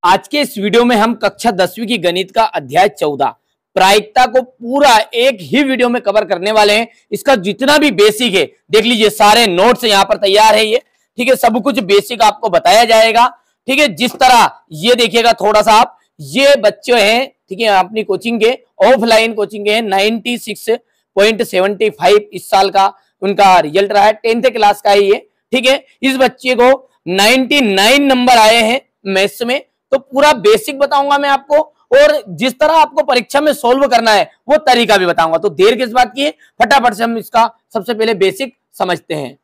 आज के इस वीडियो में हम कक्षा 10वीं की गणित का अध्याय 14 प्रायिकता को पूरा एक ही वीडियो में कवर करने वाले हैं। इसका जितना भी बेसिक है देख लीजिए, सारे नोट्स यहाँ पर तैयार है ये, ठीक है। सब कुछ बेसिक आपको बताया जाएगा, ठीक है। जिस तरह ये देखिएगा थोड़ा सा आप, ये बच्चे हैं, ठीक है, अपनी कोचिंग के ऑफलाइन कोचिंग के 96.75 इस साल का उनका रिजल्ट रहा है, 10th क्लास का है ये, ठीक है। इस बच्चे को 99 नंबर आए हैं मैथ्स में। तो पूरा बेसिक बताऊंगा मैं आपको, और जिस तरह आपको परीक्षा में सोल्व करना है वो तरीका भी बताऊंगा। तो देर किस बात की है, फटाफट से हम इसका सबसे पहले बेसिक समझते हैं।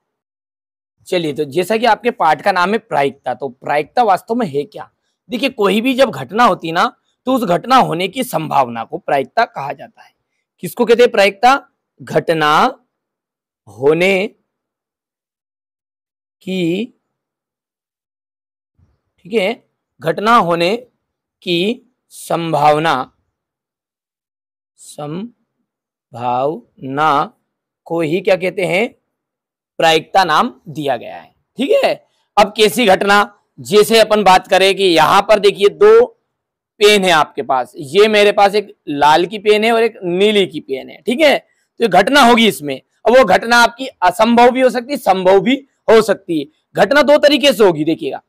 चलिए, तो जैसा कि आपके पाठ का नाम है प्रायिकता, तो प्रायिकता वास्तव में है क्या। देखिए, कोई भी जब घटना होती ना, तो उस घटना होने की संभावना को प्रायिकता कहा जाता है। किसको कहते हैं प्रायिकता? घटना होने की, ठीक है, घटना होने की संभावना को ही क्या कहते हैं? प्रायिकता नाम दिया गया है, ठीक है। अब कैसी घटना, जैसे अपन बात करें कि यहां पर देखिए दो पेन है आपके पास, ये मेरे पास एक लाल की पेन है और एक नीली की पेन है, ठीक है। तो घटना होगी इसमें। अब वो घटना आपकी असंभव भी हो सकती है, संभव भी हो सकती है। घटना दो तरीके से होगी, देखिएगा,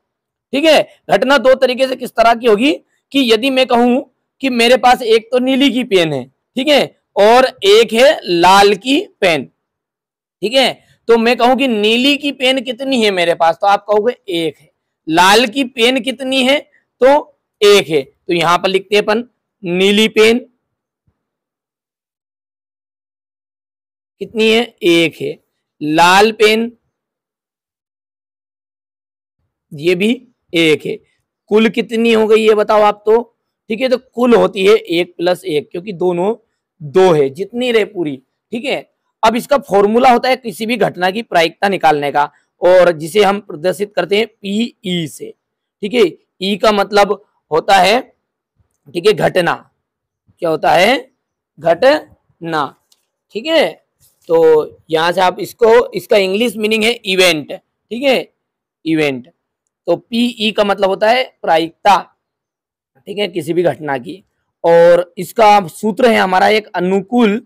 ठीक है। घटना दो तरीके से किस तरह की होगी कि यदि मैं कहूं कि मेरे पास एक तो नीली की पेन है, ठीक है, और एक है लाल की पेन, ठीक है। तो मैं कहूं कि नीली की पेन कितनी है मेरे पास, तो आप कहोगे एक है। लाल की पेन कितनी है, तो एक है। तो यहां पर लिखते हैं अपन नीली पेन कितनी है, एक है। लाल पेन ये भी एक है। कुल कितनी हो गई ये बताओ आप, तो ठीक है। तो कुल होती है 1 + 1, क्योंकि दोनों दो है, जितनी रहे पूरी, ठीक है। अब इसका फॉर्मूला होता है किसी भी घटना की प्रायिकता निकालने का, और जिसे हम प्रदर्शित करते हैं PE से, ठीक है। E का मतलब होता है, ठीक है, घटना। क्या होता है? घटना, ठीक है। तो यहां से आप इसका इंग्लिश मीनिंग है इवेंट, ठीक है, इवेंट। तो PE का मतलब होता है प्रायिकता, ठीक है, किसी भी घटना की। और इसका सूत्र है हमारा एक अनुकूल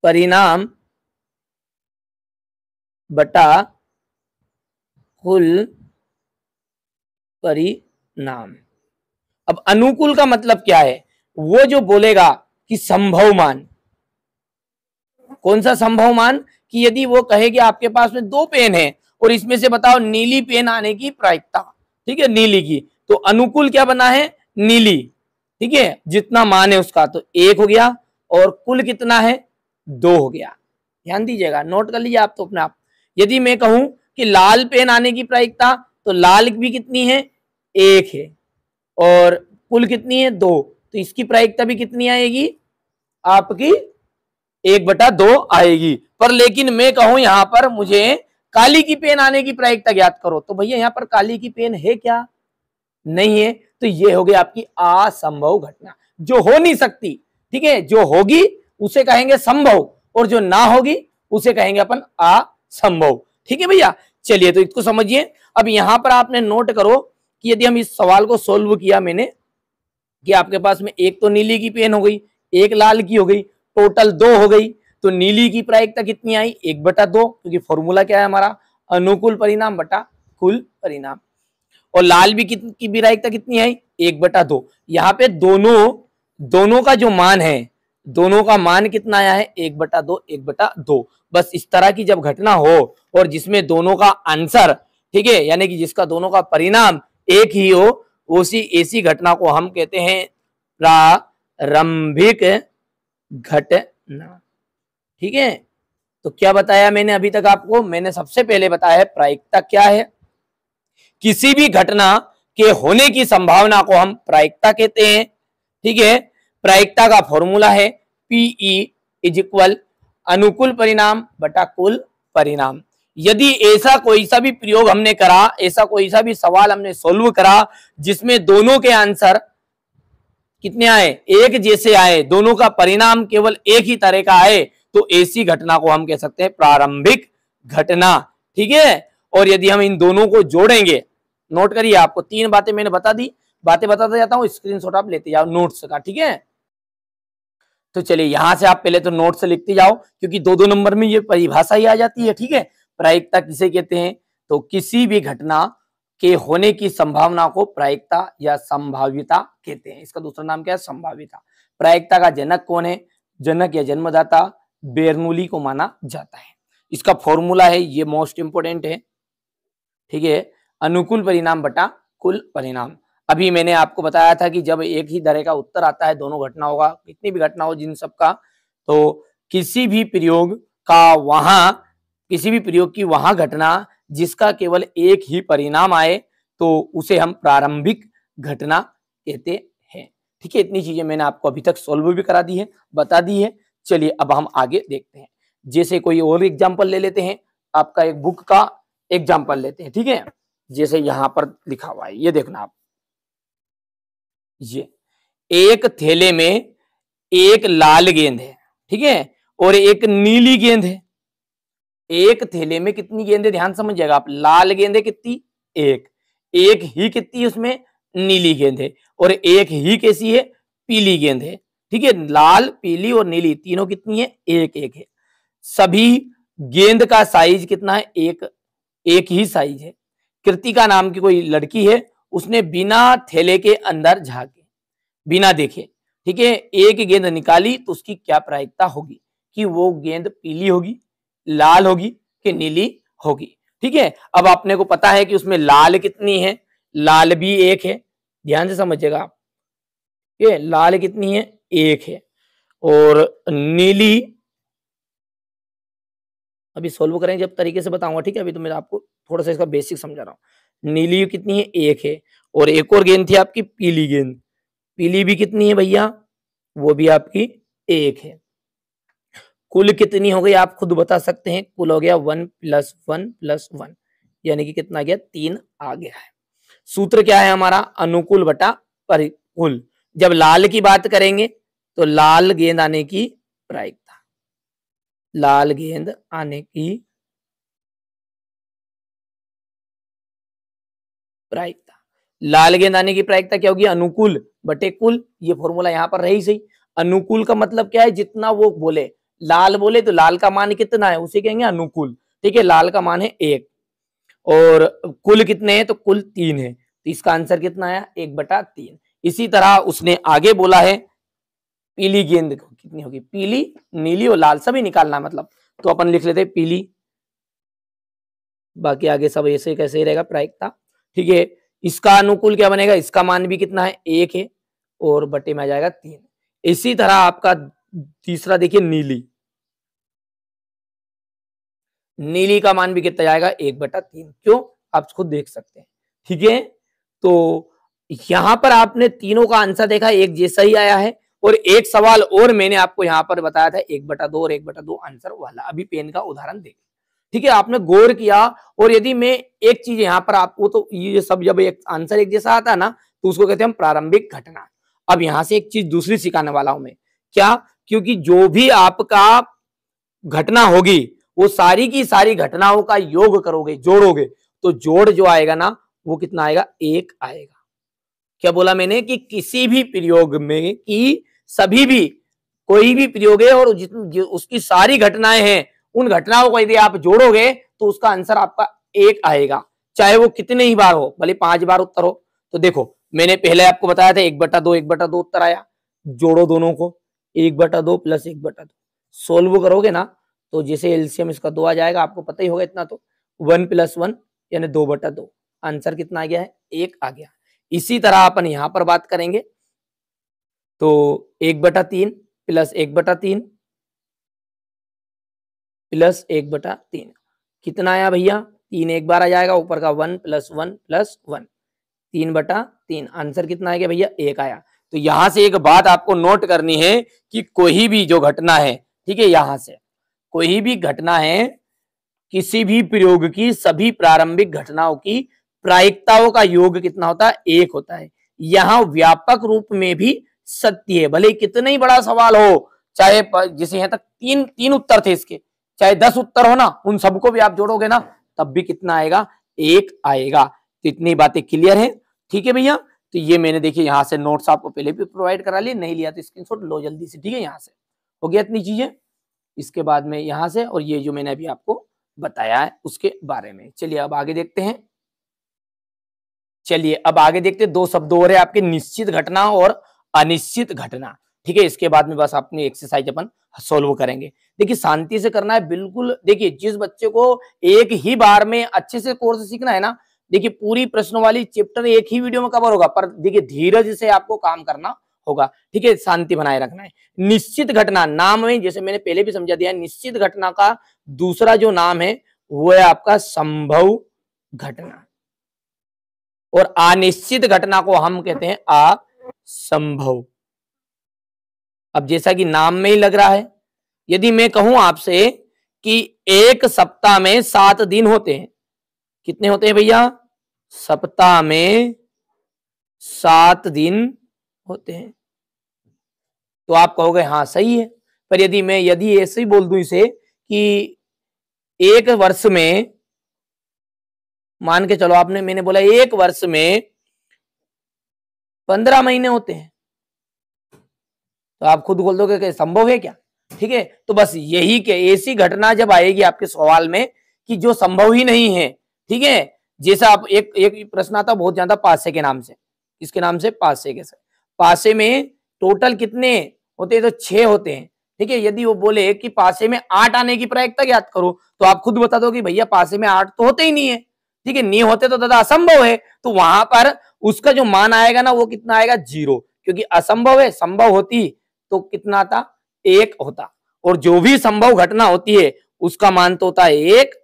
परिणाम बटा कुल परिणाम। अब अनुकूल का मतलब क्या है? वो जो बोलेगा कि संभव मान, कौन सा संभव मान, कि यदि वो कहे कि आपके पास में दो पेन है और इसमें से बताओ नीली पेन आने की प्रायिकता, ठीक है, नीली की, तो अनुकूल क्या बना है? नीली, ठीक है, जितना मान है उसका, तो 1 हो गया, और कुल कितना है? 2 हो गया। ध्यान दीजिएगा, नोट कर लीजिए आप तो अपने आप। यदि मैं कहूं कि लाल पेन आने की प्रायिकता, तो लाल भी कितनी है? 1 है, और कुल कितनी है? 2। तो इसकी प्रायिकता भी कितनी आएगी आपकी? 1/2 आएगी। पर लेकिन मैं कहूं यहां पर मुझे काली की पेन आने की प्रायिकता ज्ञात करो, तो भैया यहां पर काली की पेन है क्या? नहीं है। तो ये हो गई आपकी असंभव घटना, जो हो नहीं सकती, ठीक है। जो होगी उसे कहेंगे संभव, और जो ना होगी उसे कहेंगे अपन असंभव, ठीक है भैया। चलिए, तो इसको समझिए। अब यहां पर आपने नोट करो कि यदि हम इस सवाल को सोल्व किया मैंने, कि आपके पास में एक तो नीली की पेन हो गई, एक लाल की हो गई, टोटल 2 हो गई। तो नीली की प्रायिकता कितनी आई? 1/2, क्योंकि फॉर्मूला क्या है हमारा? अनुकूल परिणाम बटा कुल परिणाम। और लाल भी की प्रायिकता कितनी आई? 1/2। यहाँ पे दोनों का जो मान है, दोनों का मान कितना आया है? 1/2, 1/2। बस इस तरह की जब घटना हो और जिसमें दोनों का आंसर, ठीक है, यानी कि जिसका दोनों का परिणाम एक ही हो, ऐसी घटना को हम कहते हैं प्रारंभिक घटना, ठीक है। तो क्या बताया मैंने अभी तक आपको? मैंने सबसे पहले बताया है प्रायिकता क्या है। किसी भी घटना के होने की संभावना को हम प्रायिकता कहते हैं, ठीक है। प्रायिकता का फॉर्मूला है PE = अनुकूल परिणाम बटा कुल परिणाम। यदि ऐसा कोई सा भी प्रयोग हमने करा, ऐसा कोई सा भी सवाल हमने सोल्व करा जिसमें दोनों के आंसर कितने आए? एक जैसे आए, दोनों का परिणाम केवल एक ही तरह का आए, तो ऐसी घटना को हम कह सकते हैं प्रारंभिक घटना, ठीक है। और यदि हम इन दोनों को जोड़ेंगे, नोट करिए, आपको 3 बातें मैंने बता दी, बातें बताता जाता हूँ, स्क्रीनशॉट आप लेते जाओ नोट्स का, ठीक है। तो चलिए यहां से आप पहले तो नोट से लिखते जाओ, क्योंकि 2-2 नंबर में ये परिभाषा ही आ जाती है, ठीक है। प्रायिकता किसे कहते हैं, तो किसी भी घटना के होने की संभावना को प्रायिकता या संभाव्यता कहते हैं। इसका दूसरा नाम क्या है, संभाव्यता। प्रायिकता का जनक कौन है, जनक या जन्मदाता बेर्नौली को माना जाता है। इसका फॉर्मूला है, ये मोस्ट इंपोर्टेंट है, ठीक है, अनुकूल परिणाम बटा कुल परिणाम। अभी मैंने आपको बताया था कि जब एक ही तरह का उत्तर आता है दोनों घटनाओं का, कितनी भी घटना हो जिन सबका, तो किसी भी प्रयोग की वहां घटना जिसका केवल एक ही परिणाम आए तो उसे हम प्रारंभिक घटना कहते हैं, ठीक है। इतनी चीजें मैंने आपको अभी तक सोल्व भी करा दी है, बता दी है। चलिए अब हम आगे देखते हैं, जैसे कोई और एग्जाम्पल ले लेते हैं, आपका एक बुक का एग्जाम्पल लेते हैं, ठीक है। जैसे यहां पर लिखा हुआ है, ये देखना आप, ये एक थैले में एक लाल गेंद है, ठीक है, और एक नीली गेंद है। एक थैले में कितनी गेंद है, ध्यान समझिएगा आप, लाल गेंद है कितनी, एक ही कितनी उसमें नीली गेंद है, और एक ही कैसी है, पीली गेंद है, ठीक है। लाल, पीली और नीली तीनों कितनी है, एक है। सभी गेंद का साइज कितना है, एक ही साइज है। कृतिका नाम की कोई लड़की है, उसने बिना थैले के अंदर झांके, बिना देखे, ठीक है, एक गेंद निकाली, तो उसकी क्या प्रायिकता होगी, कि वो गेंद पीली होगी, लाल होगी कि नीली होगी, ठीक है। अब आपने को पता है कि उसमें लाल कितनी है, लाल भी एक है, ध्यान से समझिएगा आप, ये लाल कितनी है, एक है, और नीली अभी सोल्व करें जब तरीके से बताऊंगा, ठीक है। अभी तो मैं आपको थोड़ा सा इसका बेसिक समझा रहा हूँ। नीली कितनी है, एक है, और एक और गेंद थी आपकी पीली गेंद, पीली भी कितनी है भैया, वो भी आपकी एक है। कुल कितनी हो गई आप खुद बता सकते हैं, कुल हो गया 1 + 1 + 1, यानी कि कितना गया, 3 आ गया है। सूत्र क्या है हमारा, अनुकूल बटा प्रतिकूल। जब लाल की बात करेंगे तो लाल गेंद आने की प्रायिकता, लाल गेंद आने की प्रायिकता, लाल गेंद आने की प्रायिकता क्या होगी, अनुकूल बटे कुल। ये फॉर्मूला यहां पर रही सही। अनुकूल का मतलब क्या है, जितना वो बोले, लाल बोले तो लाल का मान कितना है, उसे कहेंगे अनुकूल, ठीक है। लाल का मान है 1, और कुल कितने हैं, तो कुल 3 है, तो इसका आंसर कितना आया, 1/3। इसी तरह उसने आगे बोला है पीली गेंद कितनी होगी, पीली, नीली और लाल सभी निकालना मतलब, तो अपन लिख लेते हैं पीली, बाकी आगे सब ऐसे कैसे ही रहेगा प्रायिकता, ठीक है। इसका अनुकूल क्या बनेगा, इसका मान भी कितना है, 1 है, और बटे में आ जाएगा 3। इसी तरह आपका तीसरा देखिए नीली, नीली का मान भी कितना जाएगा, 1/3। क्यों, आप खुद देख सकते हैं, ठीक है। तो यहां पर आपने तीनों का आंसर देखा, एक जैसा ही आया है। और एक सवाल और मैंने आपको यहां पर बताया था 1/2 और 1/2 आंसर वाला, अभी पेन का उदाहरण देखें, ठीक है। आपने गौर किया, और यदि मैं एक चीज यहां पर आपको, तो ये सब जब एक आंसर एक जैसा आता है ना, तो उसको कहते हैं हम प्रारंभिक घटना। अब यहां से एक चीज दूसरी सिखाने वाला हूं मैं, क्या, क्योंकि जो भी आपका घटना होगी वो सारी की सारी घटनाओं का योग करोगे, जोड़ोगे, तो जोड़ जो आएगा ना, वो कितना आएगा, 1 आएगा। क्या बोला मैंने, कि किसी भी प्रयोग में की सभी भी, कोई भी प्रयोग है और उसकी सारी घटनाएं हैं, उन घटनाओं को यदि आप जोड़ोगे तो उसका आंसर आपका 1 आएगा, चाहे वो कितने ही बार हो, भले 5 बार उत्तर हो। तो देखो मैंने पहले आपको बताया था 1/2 1/2 उत्तर आया, जोड़ो दोनों को, 1/2 + 1/2 सोल्व करोगे ना, तो जैसे एलसीएम इसका 2 आ जाएगा, आपको पता ही होगा इतना, तो 1 + 1 यानी 2/2, आंसर कितना आ गया है, 1 आ गया। इसी तरह अपन यहां पर बात करेंगे, तो 1/3 + 1/3 + 1/3 कितना आया भैया, 3 एक बार आ जाएगा, ऊपर का 1 + 1 + 1, 3/3, आंसर कितना आ गया भैया, 1 आया। तो यहां से एक बात आपको नोट करनी है कि कोई भी जो घटना है, ठीक है, यहां से कोई भी घटना है, किसी भी प्रयोग की सभी प्रारंभिक घटनाओं की प्रायिकताओं का योग कितना होता है, 1 होता है। यहां व्यापक रूप में भी सत्य है, भले कितना ही बड़ा सवाल हो, चाहे जैसे यहां तक तीन उत्तर थे इसके, चाहे 10 उत्तर हो ना, उन सबको भी आप जोड़ोगे ना, तब भी कितना आएगा, 1 आएगा। तो इतनी बातें क्लियर है, ठीक है भैया। तो ये मैंने देखिए यहाँ से नोट्स आपको पहले भी प्रोवाइड करा लिए, नहीं लिया तो स्क्रीनशॉट लो जल्दी से, ठीक है। यहाँ से हो गया इतनी चीजें, इसके बाद में यहाँ से और ये जो मैंने अभी आपको बताया है उसके बारे में। चलिए अब आगे देखते हैं। चलिए अब आगे देखते हैं, दो शब्द और है आपके, निश्चित घटना और अनिश्चित घटना, ठीक है। इसके बाद में बस अपनी एक्सरसाइज अपन सोल्व करेंगे। देखिए शांति से करना है बिल्कुल। देखिए जिस बच्चे को एक ही बार में अच्छे से कोर्स सीखना है ना, देखिए पूरी प्रश्नों वाली चैप्टर एक ही वीडियो में कवर होगा, पर देखिए धीरज से आपको काम करना होगा, ठीक है। शांति बनाए रखना है। निश्चित घटना नाम में, जैसे मैंने पहले भी समझा दिया, निश्चित घटना का दूसरा जो नाम है वो है आपका संभव घटना, और अनिश्चित घटना को हम कहते हैं असंभव। अब जैसा कि नाम में ही लग रहा है, यदि मैं कहूं आपसे कि एक सप्ताह में 7 दिन होते हैं, कितने होते हैं भैया? सप्ताह में 7 दिन होते हैं, तो आप कहोगे हाँ सही है। पर यदि ऐसे ही बोल दूं इसे कि एक वर्ष में, मान के चलो मैंने बोला एक वर्ष में 15 महीने होते हैं, तो आप खुद बोल दोगे कि संभव है क्या, ठीक है। तो बस यही के ऐसी घटना जब आएगी आपके सवाल में कि जो संभव ही नहीं है, ठीक है। जैसा आप एक प्रश्न आता बहुत ज्यादा पासे के नाम से, किसके नाम से? पासे के से। पासे में टोटल कितने होते हैं? तो 6 होते हैं, ठीक है। यदि वो बोले कि पासे में 8 आने की प्रायिकता ज्ञात करो, तो आप खुद बता दो कि भैया पासे में 8 तो होते ही नहीं है, ठीक है। नहीं होते तो दादा असंभव है, तो वहां पर उसका जो मान आएगा ना वो कितना आएगा? 0, क्योंकि असंभव है। संभव होती तो कितना आता? 1 होता। और जो भी संभव घटना होती है उसका मान तो होता है 1,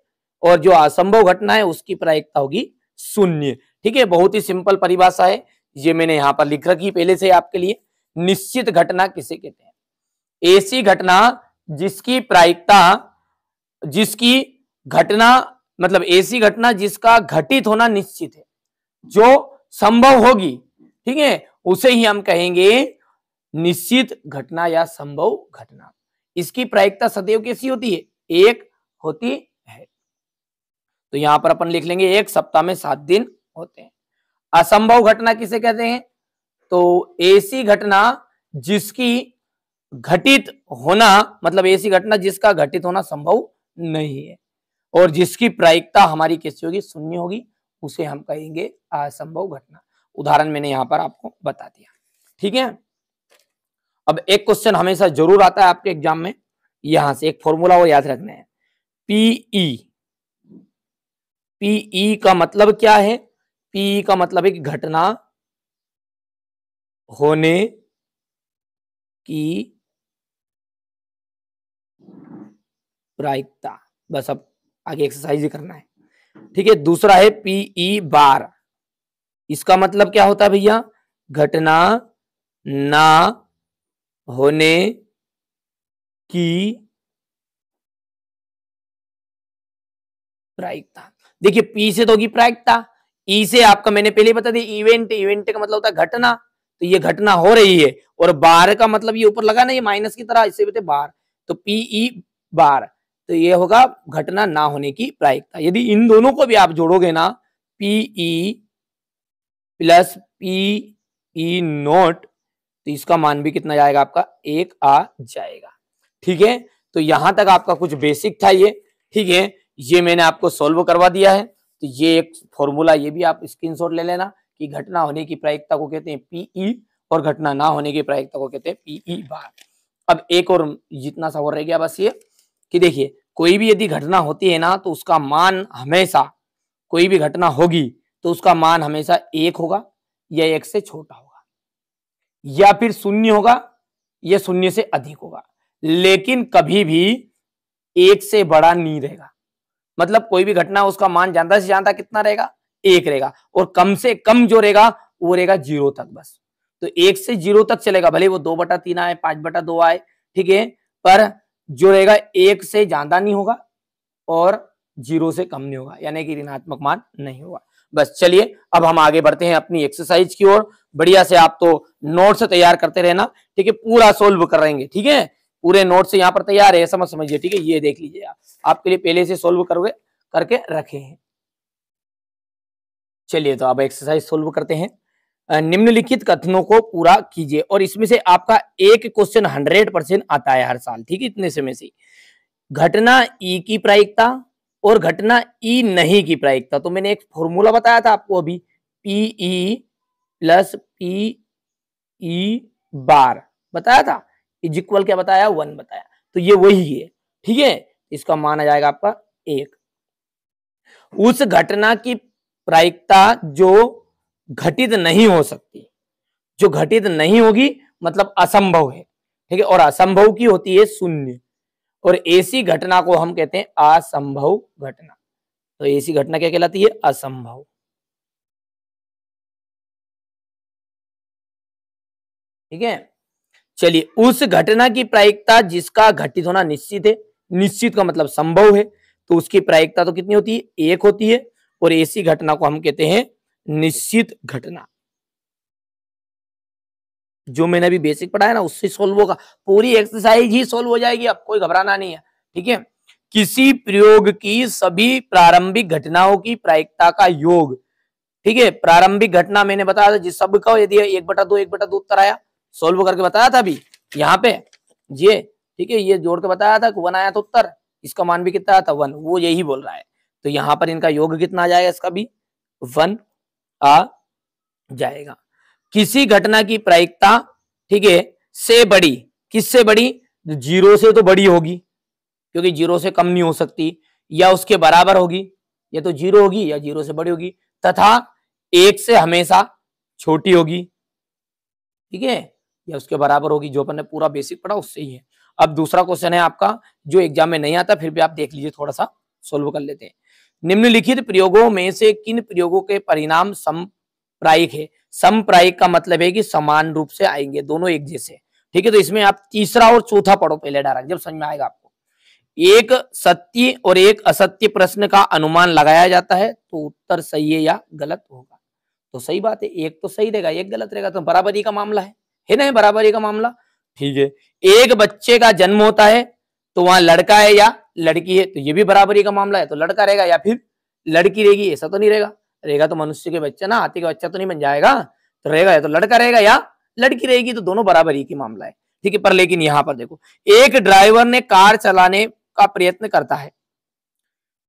और जो असंभव घटना है उसकी प्रायिकता होगी 0, ठीक है। बहुत ही सिंपल परिभाषा है, ये मैंने यहां पर लिख रखी पहले से आपके लिए। निश्चित घटना किसे कहते हैं? ऐसी घटना जिसकी प्रायिकता, जिसकी घटना मतलब ऐसी घटना जिसका घटित होना निश्चित है, जो संभव होगी, ठीक है, उसे ही हम कहेंगे निश्चित घटना या संभव घटना। इसकी प्रायिकता सदैव कैसी होती है? 1 होती है। तो यहां पर अपन लिख लेंगे एक सप्ताह में 7 दिन होते हैं। असंभव घटना किसे कहते हैं? तो ऐसी घटना जिसकी घटित होना, मतलब ऐसी घटना जिसका घटित होना संभव नहीं है और जिसकी प्रायिकता हमारी कैसी होगी? 0 होगी, उसे हम कहेंगे असंभव घटना। उदाहरण मैंने यहां पर आपको बता दिया, ठीक है। अब एक क्वेश्चन हमेशा जरूर आता है आपके एग्जाम में, यहां से एक फॉर्मूला और याद रखना है, पीई। पीई का मतलब क्या है? पीई का मतलब है कि घटना होने की प्रायिकता। बस अब आगे एक्सरसाइज ही करना है, ठीक है। दूसरा है पीई बार। इसका मतलब क्या होता है भैया? घटना ना होने की प्रायिकता। देखिए पी से तो होगी प्रायिकता, ई से आपका मैंने पहले बता दिया इवेंट। इवेंट का मतलब होता है घटना, तो ये घटना हो रही है, और बार का मतलब ये ऊपर लगा ना, ये माइनस की तरह, इससे बोलते बार। तो पीई बार, तो ये होगा घटना ना होने की प्रायिकता। यदि इन दोनों को भी आप जोड़ोगे ना, पीई प्लस पीई नोट, तो इसका मान भी कितना जाएगा आपका? 1 आ जाएगा, ठीक है। तो यहां तक आपका कुछ बेसिक था ये, ठीक है। ये मैंने आपको सॉल्व करवा दिया है। तो ये एक फॉर्मूला, ये भी आप स्क्रीनशॉट ले लेना कि घटना होने की प्रायिकता को कहते हैं पीई और घटना ना होने की प्रायिकता को कहते हैं पीई बार। अब एक और जितना सा और रह गया बस ये कि देखिए कोई भी यदि घटना होती है ना, तो उसका मान हमेशा, कोई भी घटना होगी तो उसका मान हमेशा 1 होगा या 1 से छोटा होगा, या फिर 0 होगा या 0 से अधिक होगा, लेकिन कभी भी 1 से बड़ा नहीं रहेगा। मतलब कोई भी घटना उसका मान ज्यादा से ज्यादा कितना रहेगा? 1 रहेगा, और कम से कम जो रहेगा वो रहेगा 0 तक बस। तो 1 से 0 तक चलेगा, भले वो 2/3 आए, 5/2 आए, ठीक है, पर जो रहेगा 1 से ज्यादा नहीं होगा और 0 से कम नहीं होगा, यानी कि ऋणात्मक मान नहीं होगा। बस चलिए अब हम आगे बढ़ते हैं अपनी एक्सरसाइज की ओर। बढ़िया से आप तो नोट्स तैयार करते रहना, ठीक है, पूरा सोल्व करेंगे, ठीक है। पूरे नोट्स यहाँ पर तैयार है, समझिए, ठीक है। ये देख लीजिए, आप आपके लिए पहले से सोल्व करोगे करके रखे हैं। चलिए तो अब एक्सरसाइज सोल्व करते हैं। निम्नलिखित कथनों को पूरा कीजिए और इसमें से आपका एक क्वेश्चन 100% आता है हर साल, ठीक है, इतने समय से। घटना ई की प्रायिकता और घटना ई नहीं की प्रायिकता, तो मैंने एक फॉर्मूला बताया था आपको अभी, पीई प्लस पीई बार बताया था, इज इक्वल क्या बताया, 1 बताया, तो ये वही है, ठीक है। इसका मान आ जाएगा आपका 1। उस घटना की प्रायिकता जो घटित नहीं हो सकती, जो घटित नहीं होगी मतलब असंभव है, ठीक है, और असंभव की होती है 0, और ऐसी घटना को हम कहते हैं असंभव घटना। तो ऐसी घटना क्या कहलाती है, असंभव। ठीक है, चलिए उस घटना की प्रायिकता जिसका घटित होना निश्चित है, निश्चित का मतलब संभव है, तो उसकी प्रायिकता तो कितनी होती है, 1 होती है, और ऐसी घटना को हम कहते हैं निश्चित घटना। जो मैंने अभी बेसिक पढ़ा है ना उससे सोल्व होगा, पूरी एक्सरसाइज ही सोल्व हो जाएगी, अब कोई घबराना नहीं है, ठीक है। किसी प्रयोग की सभी प्रारंभिक घटनाओं की प्रायिकता का योग, ठीक है, प्रारंभिक घटना मैंने बताया था जिस सब का यदि 1/2 1/2 उत्तर आया, सोल्व करके बताया था अभी यहाँ पे ये, ठीक है, ये जोड़ के बताया था 1 आया था उत्तर, इसका मान भी कितना आया था 1, वो यही बोल रहा है, तो यहाँ पर इनका योग कितना आ जाएगा, इसका भी 1 आ जाएगा। किसी घटना की प्रायिकता, ठीक है, से बड़ी, किससे बड़ी, 0 से तो बड़ी होगी क्योंकि 0 से कम नहीं हो सकती, या उसके बराबर होगी, या तो 0 होगी या 0 से बड़ी होगी, तथा 1 से हमेशा छोटी होगी, ठीक है, या उसके बराबर होगी, जो अपन ने पूरा बेसिक पढ़ा उससे ही है। अब दूसरा क्वेश्चन है आपका जो एग्जाम में नहीं आता, फिर भी आप देख लीजिए, थोड़ा सा सोल्व कर लेते हैं। निम्नलिखित प्रयोगों में से किन प्रयोगों के परिणाम समप्रायिक है, समप्रायिक का मतलब है कि समान रूप से आएंगे, दोनों एक जैसे, ठीक है। तो इसमें आप तीसरा और चौथा पढ़ो पहले डायरेक्ट, जब समझ में आएगा आपको। एक सत्य और एक असत्य प्रश्न का अनुमान लगाया जाता है तो उत्तर सही है या गलत होगा, तो सही बात है, एक तो सही रहेगा एक गलत रहेगा, तो बराबरी का मामला है ना, बराबरी का मामला, ठीक है। एक बच्चे का जन्म होता है तो वहां लड़का है या लड़की है, तो ये भी बराबरी का मामला है, तो लड़का रहेगा या फिर लड़की रहेगी, ऐसा तो नहीं रहेगा, रहेगा तो मनुष्य के बच्चा ना, हाथी का बच्चा तो नहीं बन जाएगा, तो रहेगा या तो लड़का रहेगा या लड़की रहेगी, तो दोनों बराबरी की मामला है, ठीक है। पर लेकिन यहाँ पर देखो, एक ड्राइवर ने कार चलाने का प्रयत्न करता है,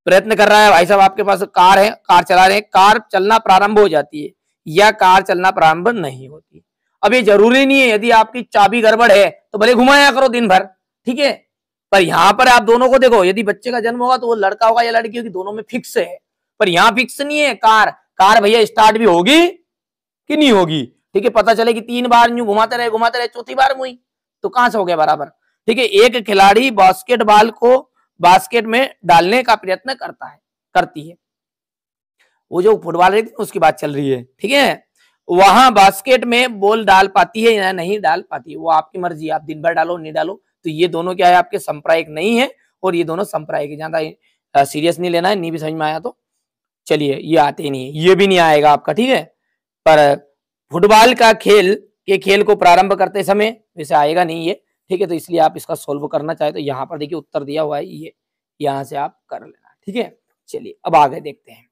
प्रयत्न कर रहा है, भाई साहब आपके पास कार है, कार चला रहे हैं, कार चलना प्रारंभ हो जाती है या कार चलना प्रारंभ नहीं होती। अब ये जरूरी नहीं है, यदि आपकी चाबी गड़बड़ है तो भले घुमाया करो दिन भर, ठीक है, पर यहाँ पर आप दोनों को देखो, यदि बच्चे का जन्म होगा तो वो लड़का होगा या लड़की होगी, दोनों में फिक्स है, पर यहाँ फिक्स नहीं है। कार कार भैया स्टार्ट भी होगी कि नहीं होगी, ठीक है, पता चले कि 3 बार यूं घुमाते रहे, चौथी बार मुई, तो कहां से हो गया बराबर, ठीक है। एक खिलाड़ी बास्केटबॉल को बास्केट में डालने का प्रयत्न करती है, वो जो फुटबॉल रहती है उसकी बात चल रही है, ठीक है, वहां बास्केट में बॉल डाल पाती है या नहीं डाल पाती है, वो आपकी मर्जी, आप दिन भर डालो नहीं डालो, तो ये दोनों क्या है आपके संप्रायिक नहीं है, और ये दोनों संप्रायिक है, ज्यादा सीरियस नहीं लेना है, नहीं भी समझ में आया तो चलिए, ये आते ही नहीं है, ये भी नहीं आएगा आपका, ठीक है। पर फुटबॉल का खेल को प्रारंभ करते समय वैसे आएगा नहीं ये, ठीक है, तो इसलिए आप इसका सोल्व करना चाहे तो यहाँ पर देखिए उत्तर दिया हुआ है ये, यहाँ से आप कर लेना, ठीक है। चलिए अब आगे देखते हैं,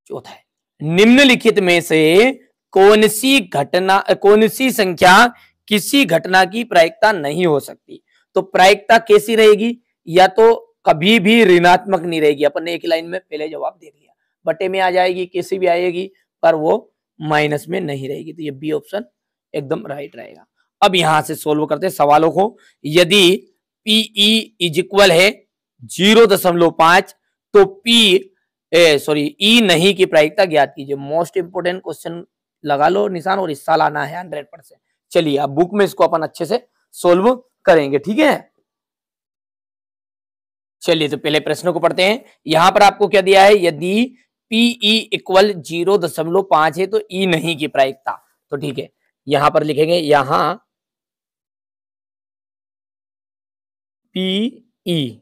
चौथा है, निम्नलिखित में से कौन सी संख्या किसी घटना की प्रायिकता नहीं हो सकती, तो प्रायिकता कैसी रहेगी, या तो कभी भी ऋणात्मक नहीं रहेगी, अपन ने एक लाइन में पहले जवाब दे दिया, बटे में आ जाएगी, कैसी भी आएगी, पर वो माइनस में नहीं रहेगी, तो ये बी ऑप्शन एकदम राइट रहेगा। अब यहां से सोल्व करते हैं सवालों को। यदि पीई इज इक्वल है 0.5 तो ई नहीं की प्रायिकता ज्ञात कीजिए। मोस्ट इंपोर्टेंट क्वेश्चन, लगा लो निशान, और इस साल आना है 100%। चलिए अब बुक में इसको अपन अच्छे से सोल्व करेंगे, ठीक है। चलिए तो पहले प्रश्न को पढ़ते हैं। यहां पर आपको क्या दिया है, यदि पीई इक्वल 0.5 है तो ई नहीं की प्रायिकता, तो ठीक है, यहां पर लिखेंगे, यहां पीई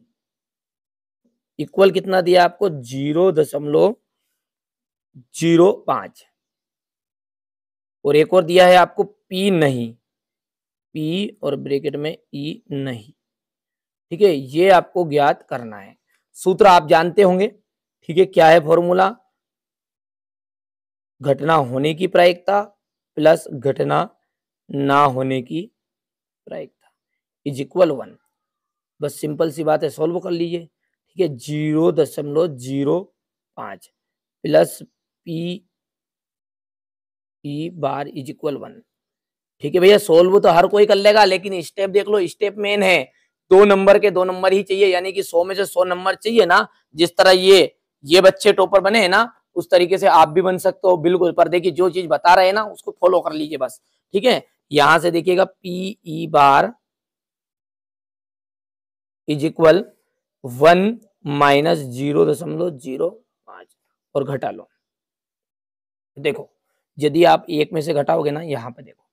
इक्वल कितना दिया आपको, 0.05, और एक और दिया है आपको पी नहीं, पी और ब्रैकेट में ई नहीं, ठीक है, ये आपको ज्ञात करना है। सूत्र आप जानते होंगे, ठीक है, क्या है फॉर्मूला, घटना होने की प्रायिकता प्लस घटना ना होने की प्रायिकता इज इक्वल 1। बस सिंपल सी बात है, सॉल्व कर लीजिए। ठीक है, 0.05 plus P E bar is equal 1। ठीक है भैया, सोल्व तो हर कोई कर लेगा, लेकिन स्टेप देख लो, स्टेप मेन है। 2 नंबर के 2 नंबर ही चाहिए, यानी कि 100 में से 100 नंबर चाहिए ना। जिस तरह ये बच्चे टॉपर बने हैं ना, उस तरीके से आप भी बन सकते हो बिल्कुल। पर देखिए, जो चीज बता रहे हैं ना उसको फॉलो कर लीजिए बस। ठीक है, यहां से देखिएगा P E bar is equal 1 minus 0.05 और घटा लो। देखो, यदि आप एक में से घटाओगे ना, यहाँ पे देखो,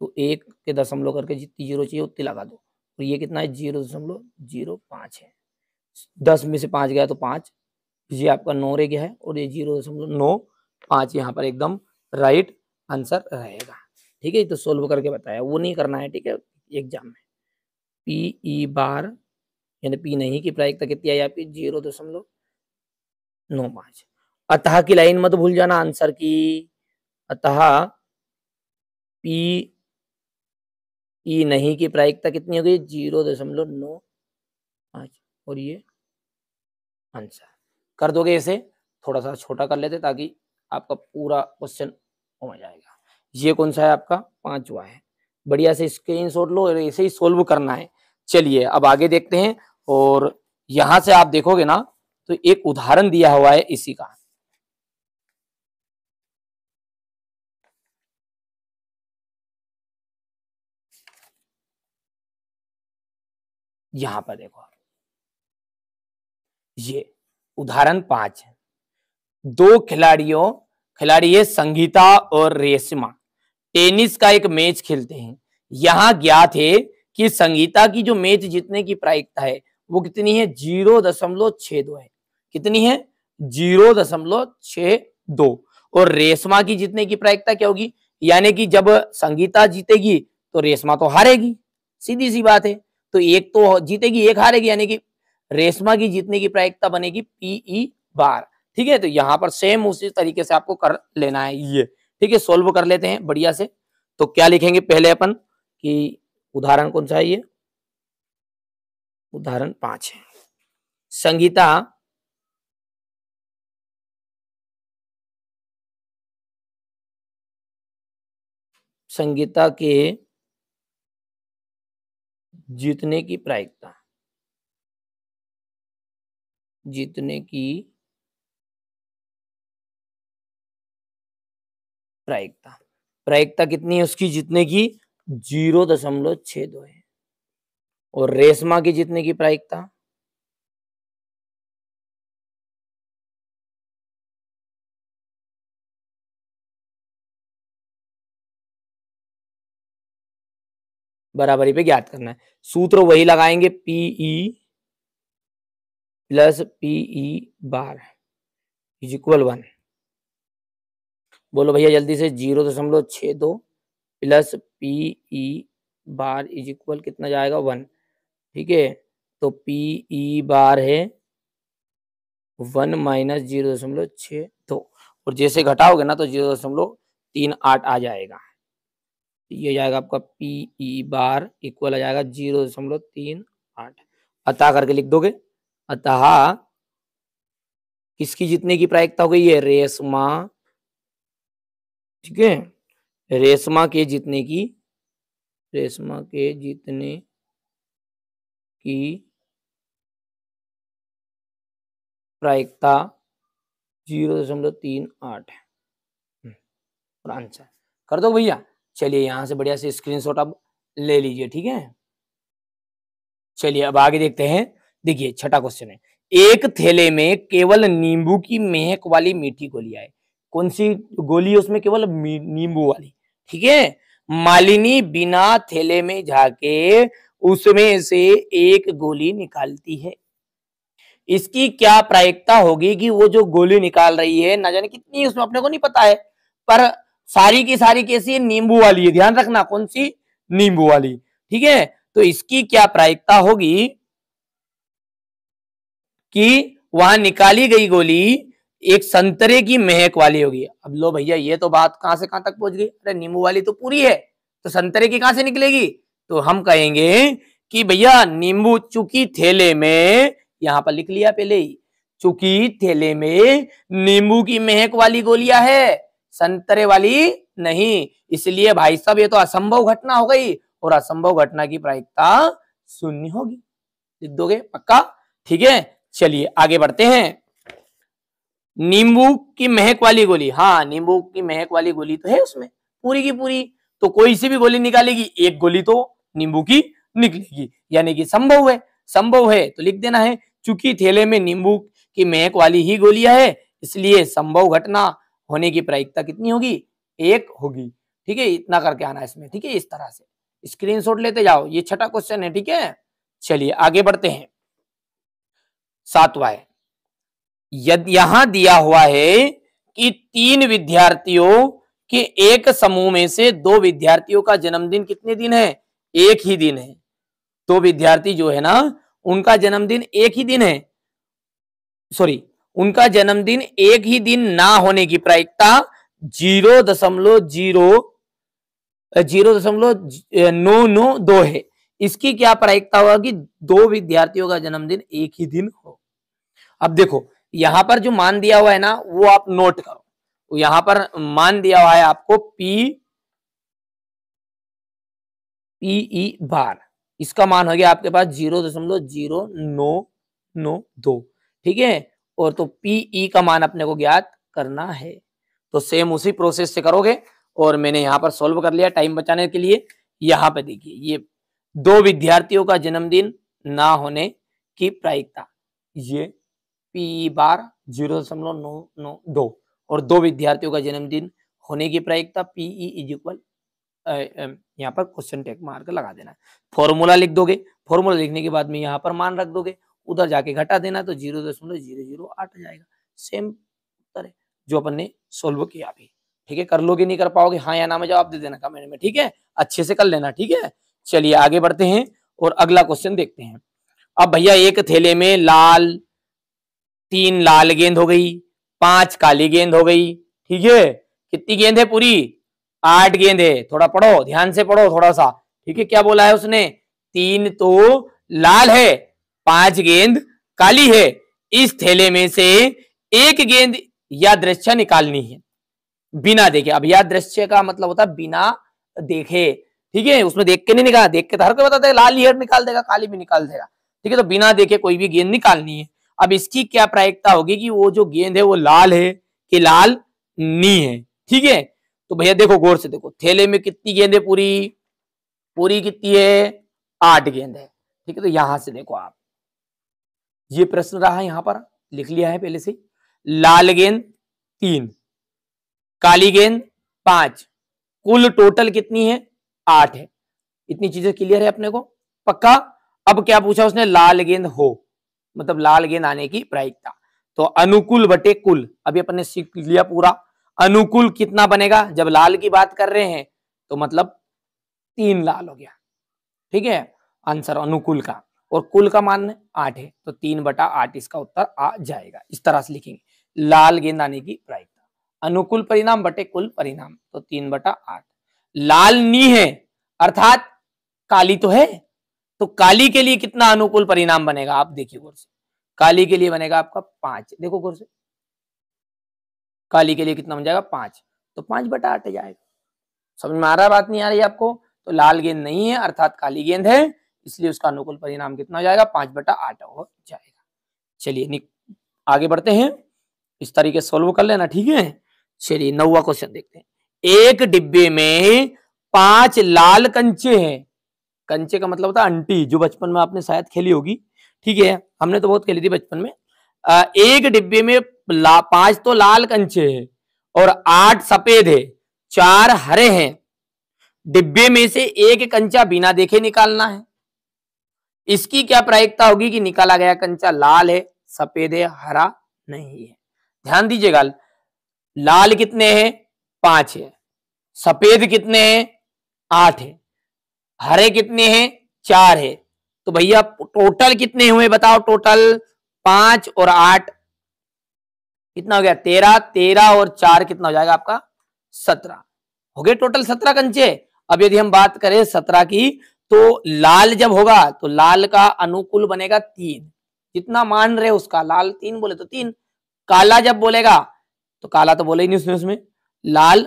तो 1 के दशमलव करके जितनी जीरो चाहिए उतनी लगा दो। तो ये कितना है, 0.05 है। 10 में से 5 गया तो 5, ये आपका 9 रह गया है, और ये 0.95 यहाँ पर एकदम राइट आंसर रहेगा। ठीक है, तो सोल्व करके बताया, वो नहीं करना है। ठीक है, एग्जाम में पी ई बार यानी पी नहीं की प्रायिकता कितनी आई आपकी, 0.95। अतः की लाइन मत भूल जाना आंसर की। अतः पी ई नहीं की प्रायिकता कितनी होगी, 0.95, और ये आंसर कर दोगे। इसे थोड़ा सा छोटा कर लेते ताकि आपका पूरा क्वेश्चन हो जाएगा। ये कौन सा है आपका, 5वां है। बढ़िया से स्क्रीनशॉट लो और ऐसे ही सोल्व करना है। चलिए अब आगे देखते हैं, और यहां से आप देखोगे ना तो एक उदाहरण दिया हुआ है इसी का। यहां पर देखो, ये उदाहरण 5 है। 2 खिलाड़ी है संगीता और रेशमा, टेनिस का एक मैच खेलते हैं। यहां ज्ञात है कि संगीता की जो मैच जीतने की प्रायिकता है वो कितनी है, 0.62 है। कितनी है, 0.62। और रेशमा की जीतने की प्रायिकता क्या होगी, यानी कि जब संगीता जीतेगी तो रेशमा तो हारेगी, सीधी सी बात है। तो एक तो जीतेगी एक हारेगी, यानी कि रेशमा की जीतने की प्रायिकता बनेगी पीई बार। ठीक है, तो यहाँ पर सेम उसी तरीके से आपको कर लेना है ये। ठीक है, सोल्व कर लेते हैं बढ़िया से। तो क्या लिखेंगे पहले अपन कि उदाहरण कौन सा है, ये उदाहरण 5 है। संगीता के जीतने की प्रायिकता, प्रायिकता कितनी है उसकी जीतने की, 0.62 है। और रेशमा की जीतने की प्रायिकता, बराबरी पे ज्ञात करना है। सूत्र वही लगाएंगे, PE plus PE bar is equal 1। बोलो भैया जल्दी से, 0.62 plus PE bar is equal कितना जाएगा, 1। ठीक है, तो पीई बार है 1 माइनस 0.62, और जैसे घटाओगे ना तो 0.38 आ जाएगा। ये जाएगा आपका पीई बार इक्वल आ जाएगा 0.38। अतः करके लिख दोगे। अतः किसकी जीतने की प्रायिकता हो गई है, रेशमा। ठीक है, रेशमा के जीतने की प्रायिकता 0.38 और आंसर कर दो भैया। चलिए यहां से बढ़िया से स्क्रीनशॉट अब ले लीजिए। ठीक है, चलिए अब आगे देखते हैं। देखिए छठा क्वेश्चन है, एक थैले में केवल नींबू की महक वाली मीठी गोलियां है। कौन सी गोली है उसमें, केवल नींबू वाली। ठीक है, मालिनी बिना थैले में झाके उसमें से एक गोली निकालती है। इसकी क्या प्रायिकता होगी कि वो जो गोली निकाल रही है, ना जाने कितनी, उसमें अपने को नहीं पता है, पर सारी की सारी कैसी है, नींबू वाली है। ध्यान रखना कौन सी, नींबू वाली। ठीक है, तो इसकी क्या प्रायिकता होगी कि वहां निकाली गई गोली एक संतरे की महक वाली होगी। अब लो भैया, ये तो बात कहां से कहां तक पहुंच गई, अरे नींबू वाली तो पूरी है, तो संतरे की कहां से निकलेगी? तो हम कहेंगे कि भैया नींबू चूंकि थैले में, यहां पर लिख लिया पहले ही, चूंकि थैले में नींबू की महक वाली गोलियां है, संतरे वाली नहीं, इसलिए भाई साहब ये तो असंभव घटना हो गई, और असंभव घटना की प्रायिकता शून्य होगी। लिख दोगे पक्का? ठीक है, चलिए आगे बढ़ते हैं। नींबू की महक वाली गोली, हाँ नींबू की महक वाली गोली तो है उसमें पूरी की पूरी, तो कोई सी भी गोली निकालेगी, एक गोली तो नींबू की निकलेगी, यानी कि संभव है। संभव है तो लिख देना है, चूंकि थैले में नींबू की महक वाली ही गोलियां है, इसलिए संभव घटना होने की प्रायिकता कितनी होगी? एक होगी। ठीक है, इतना करके आना इसमें। ठीक है, इस तरह से स्क्रीनशॉट लेते जाओ, ये छठा क्वेश्चन है। ठीक है, चलिए आगे बढ़ते हैं। सातवां है, यदि यहां दिया हुआ है कि 3 विद्यार्थियों के एक समूह में से 2 विद्यार्थियों का जन्मदिन कितने दिन है? एक ही दिन है। 2 विद्यार्थी जो है ना, उनका जन्मदिन एक ही दिन है, सॉरी, उनका जन्मदिन एक ही दिन ना होने की प्रायिकता 0.00992 है। इसकी क्या प्रायिकता होगा कि 2 विद्यार्थियों का जन्मदिन एक ही दिन हो? अब देखो, यहां पर जो मान दिया हुआ है ना, वो आप नोट करो। तो यहां पर मान दिया हुआ है आपको पीई बार, इसका मान हो गया आपके पास 0.0992। ठीक है, और तो पीई का मान अपने को ज्ञात करना है, तो सेम उसी प्रोसेस से करोगे। और मैंने यहां पर सॉल्व कर लिया टाइम बचाने के लिए। यहां पे देखिए, ये 2 विद्यार्थियों का जन्मदिन ना होने की प्रायिकता, ये पी बार 0.992, और 2 विद्यार्थियों का जन्मदिन होने की प्रायिकता पीई इज इक्वल, यहाँ पर क्वेश्चन टेक मार कर लगा देना है। फॉर्मूला लिख दोगे, फॉर्मूला लिखने के बाद में यहाँ पर मान रख दोगे, उधर जाके घटा देना, तो 0.008 आ जाएगा। सेम उत्तर है जो अपन ने सोल्व किया अभी। ठीक है, कर लोगे नहीं कर पाओगे, हाँ या ना में जवाब दे देना कमेंट में। ठीक है, अच्छे से कर लेना। ठीक है, चलिए आगे बढ़ते हैं और अगला क्वेश्चन देखते हैं। अब भैया एक थैले में 3 लाल गेंद हो गई, 5 काली गेंद हो गई। ठीक है, कितनी गेंद है पूरी? 8 गेंद है। थोड़ा पढ़ो, ध्यान से पढ़ो थोड़ा सा। ठीक है, क्या बोला है उसने? 3 तो लाल है, 5 गेंद काली है, इस थैले में से एक गेंद या दृश्य निकालनी है बिना देखे। अब या दृश्य का मतलब होता है बिना देखे। ठीक है, उसमें देख के नहीं निकाला, देख के तो हर कोई बताता है लाल ही निकाल देगा, काली भी निकाल देगा। ठीक है, तो बिना देखे कोई भी गेंद निकालनी है। अब इसकी क्या प्रायिकता होगी कि वो जो गेंद है वो लाल है कि लाल नहीं है। ठीक है, तो भैया देखो गौर से देखो, थैले में कितनी गेंद है? पूरी पूरी कितनी है? 8 गेंद है। ठीक है, तो यहां से देखो आप, ये प्रश्न रहा, यहां पर लिख लिया है पहले से। लाल गेंद 3, काली गेंद 5, कुल टोटल कितनी है? 8 है। इतनी चीजें क्लियर है अपने को, पक्का? अब क्या पूछा उसने? लाल गेंद हो, मतलब लाल गेंद आने की प्रायिकता। तो अनुकूल बटे कुल, अभी अपन ने सीख लिया पूरा। अनुकूल कितना बनेगा? जब लाल की बात कर रहे हैं तो मतलब 3 लाल हो गया। ठीक है, आंसर अनुकूल का, और कुल का मान 8 है, तो 3/8 इसका उत्तर आ जाएगा। इस तरह से लिखेंगे, लाल गेंद आने की प्रायिकता, अनुकूल परिणाम बटे कुल परिणाम, तो 3/8। लाल नहीं है अर्थात काली तो है, तो काली के लिए कितना अनुकूल परिणाम बनेगा? आप देखिए गौर से, काली के लिए बनेगा आपका 5। देखो गौर से, काली के लिए कितना बन जाएगा? 5, तो 5/8 जाएगा। समझ में आ रहा है? बात नहीं आ रही है आपको? तो लाल गेंद नहीं है अर्थात काली गेंद है, इसलिए उसका अनुकूल परिणाम कितना हो जाएगा? 5/8 हो जाएगा। चलिए आगे बढ़ते हैं, इस तरीके से सोल्व कर लेना। ठीक है, चलिए 9वां क्वेश्चन देखते हैं। एक डिब्बे में 5 लाल कंचे हैं। कंचे का मतलब होता है अंटी, जो बचपन में आपने शायद खेली होगी। ठीक है, हमने तो बहुत खेली थी बचपन में। एक डिब्बे में 5 तो लाल कंचे हैं और 8 सफेद है, 4 हरे हैं। डिब्बे में से एक कंचा बिना देखे निकालना है। इसकी क्या प्रायिकता होगी कि निकाला गया कंचा लाल है, सफेद है, हरा नहीं है? ध्यान दीजिएगा, लाल कितने हैं? 5 है, सफेद कितने हैं? 8 है, हरे कितने हैं? 4 है। तो भैया टोटल कितने हुए बताओ? टोटल 5 और 8, कितना हो गया 13, 13 और 4 कितना हो जाएगा आपका 17 हो गए टोटल 17 कंचे। अब यदि हम बात करें 17 की तो लाल जब होगा तो लाल का अनुकूल बनेगा 3, जितना मान रहे उसका, लाल 3 बोले तो 3। काला जब बोलेगा तो काला तो बोले ही नहीं उसमें लाल,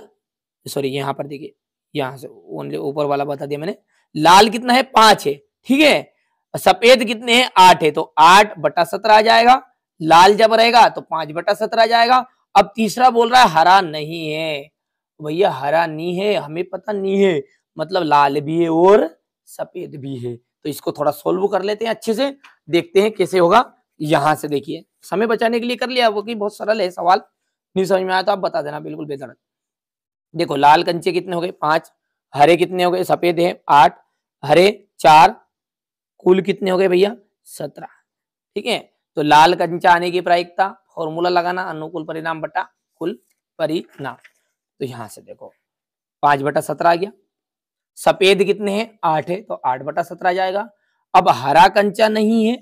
सॉरी यहाँ पर देखिए, यहाँ से ओनली ऊपर वाला बता दिया मैंने। लाल कितना है 5 है, ठीक है। सफेद कितने हैं 8 है, तो 8/17 आ जाएगा। लाल जब रहेगा तो 5/17 आ जाएगा। अब तीसरा बोल रहा है हरा नहीं है, भैया हरा नहीं है, हमें पता नहीं है, मतलब लाल भी है और सफेद भी है। तो इसको थोड़ा सोल्व कर लेते हैं अच्छे से, देखते हैं कैसे होगा। यहां से देखिए, समय बचाने के लिए कर लिया, वो कि बहुत सरल है सवाल, नहीं समझ में आया तो आप बता देना बिल्कुल बेहतर। देखो लाल कंचे कितने हो गए 5, हरे कितने हो गए, सफेद है 8, हरे 4, कुल कितने हो गए भैया 17, ठीक है। तो लाल कंचा आने की प्रायिकता, फॉर्मूला लगाना, अनुकूल परिणाम बटा कुल परिणाम। तो यहां से देखो 5/17 आ गया। सफेद कितने हैं 8 है, तो 8/17 आ जाएगा। अब हरा कंचा नहीं है,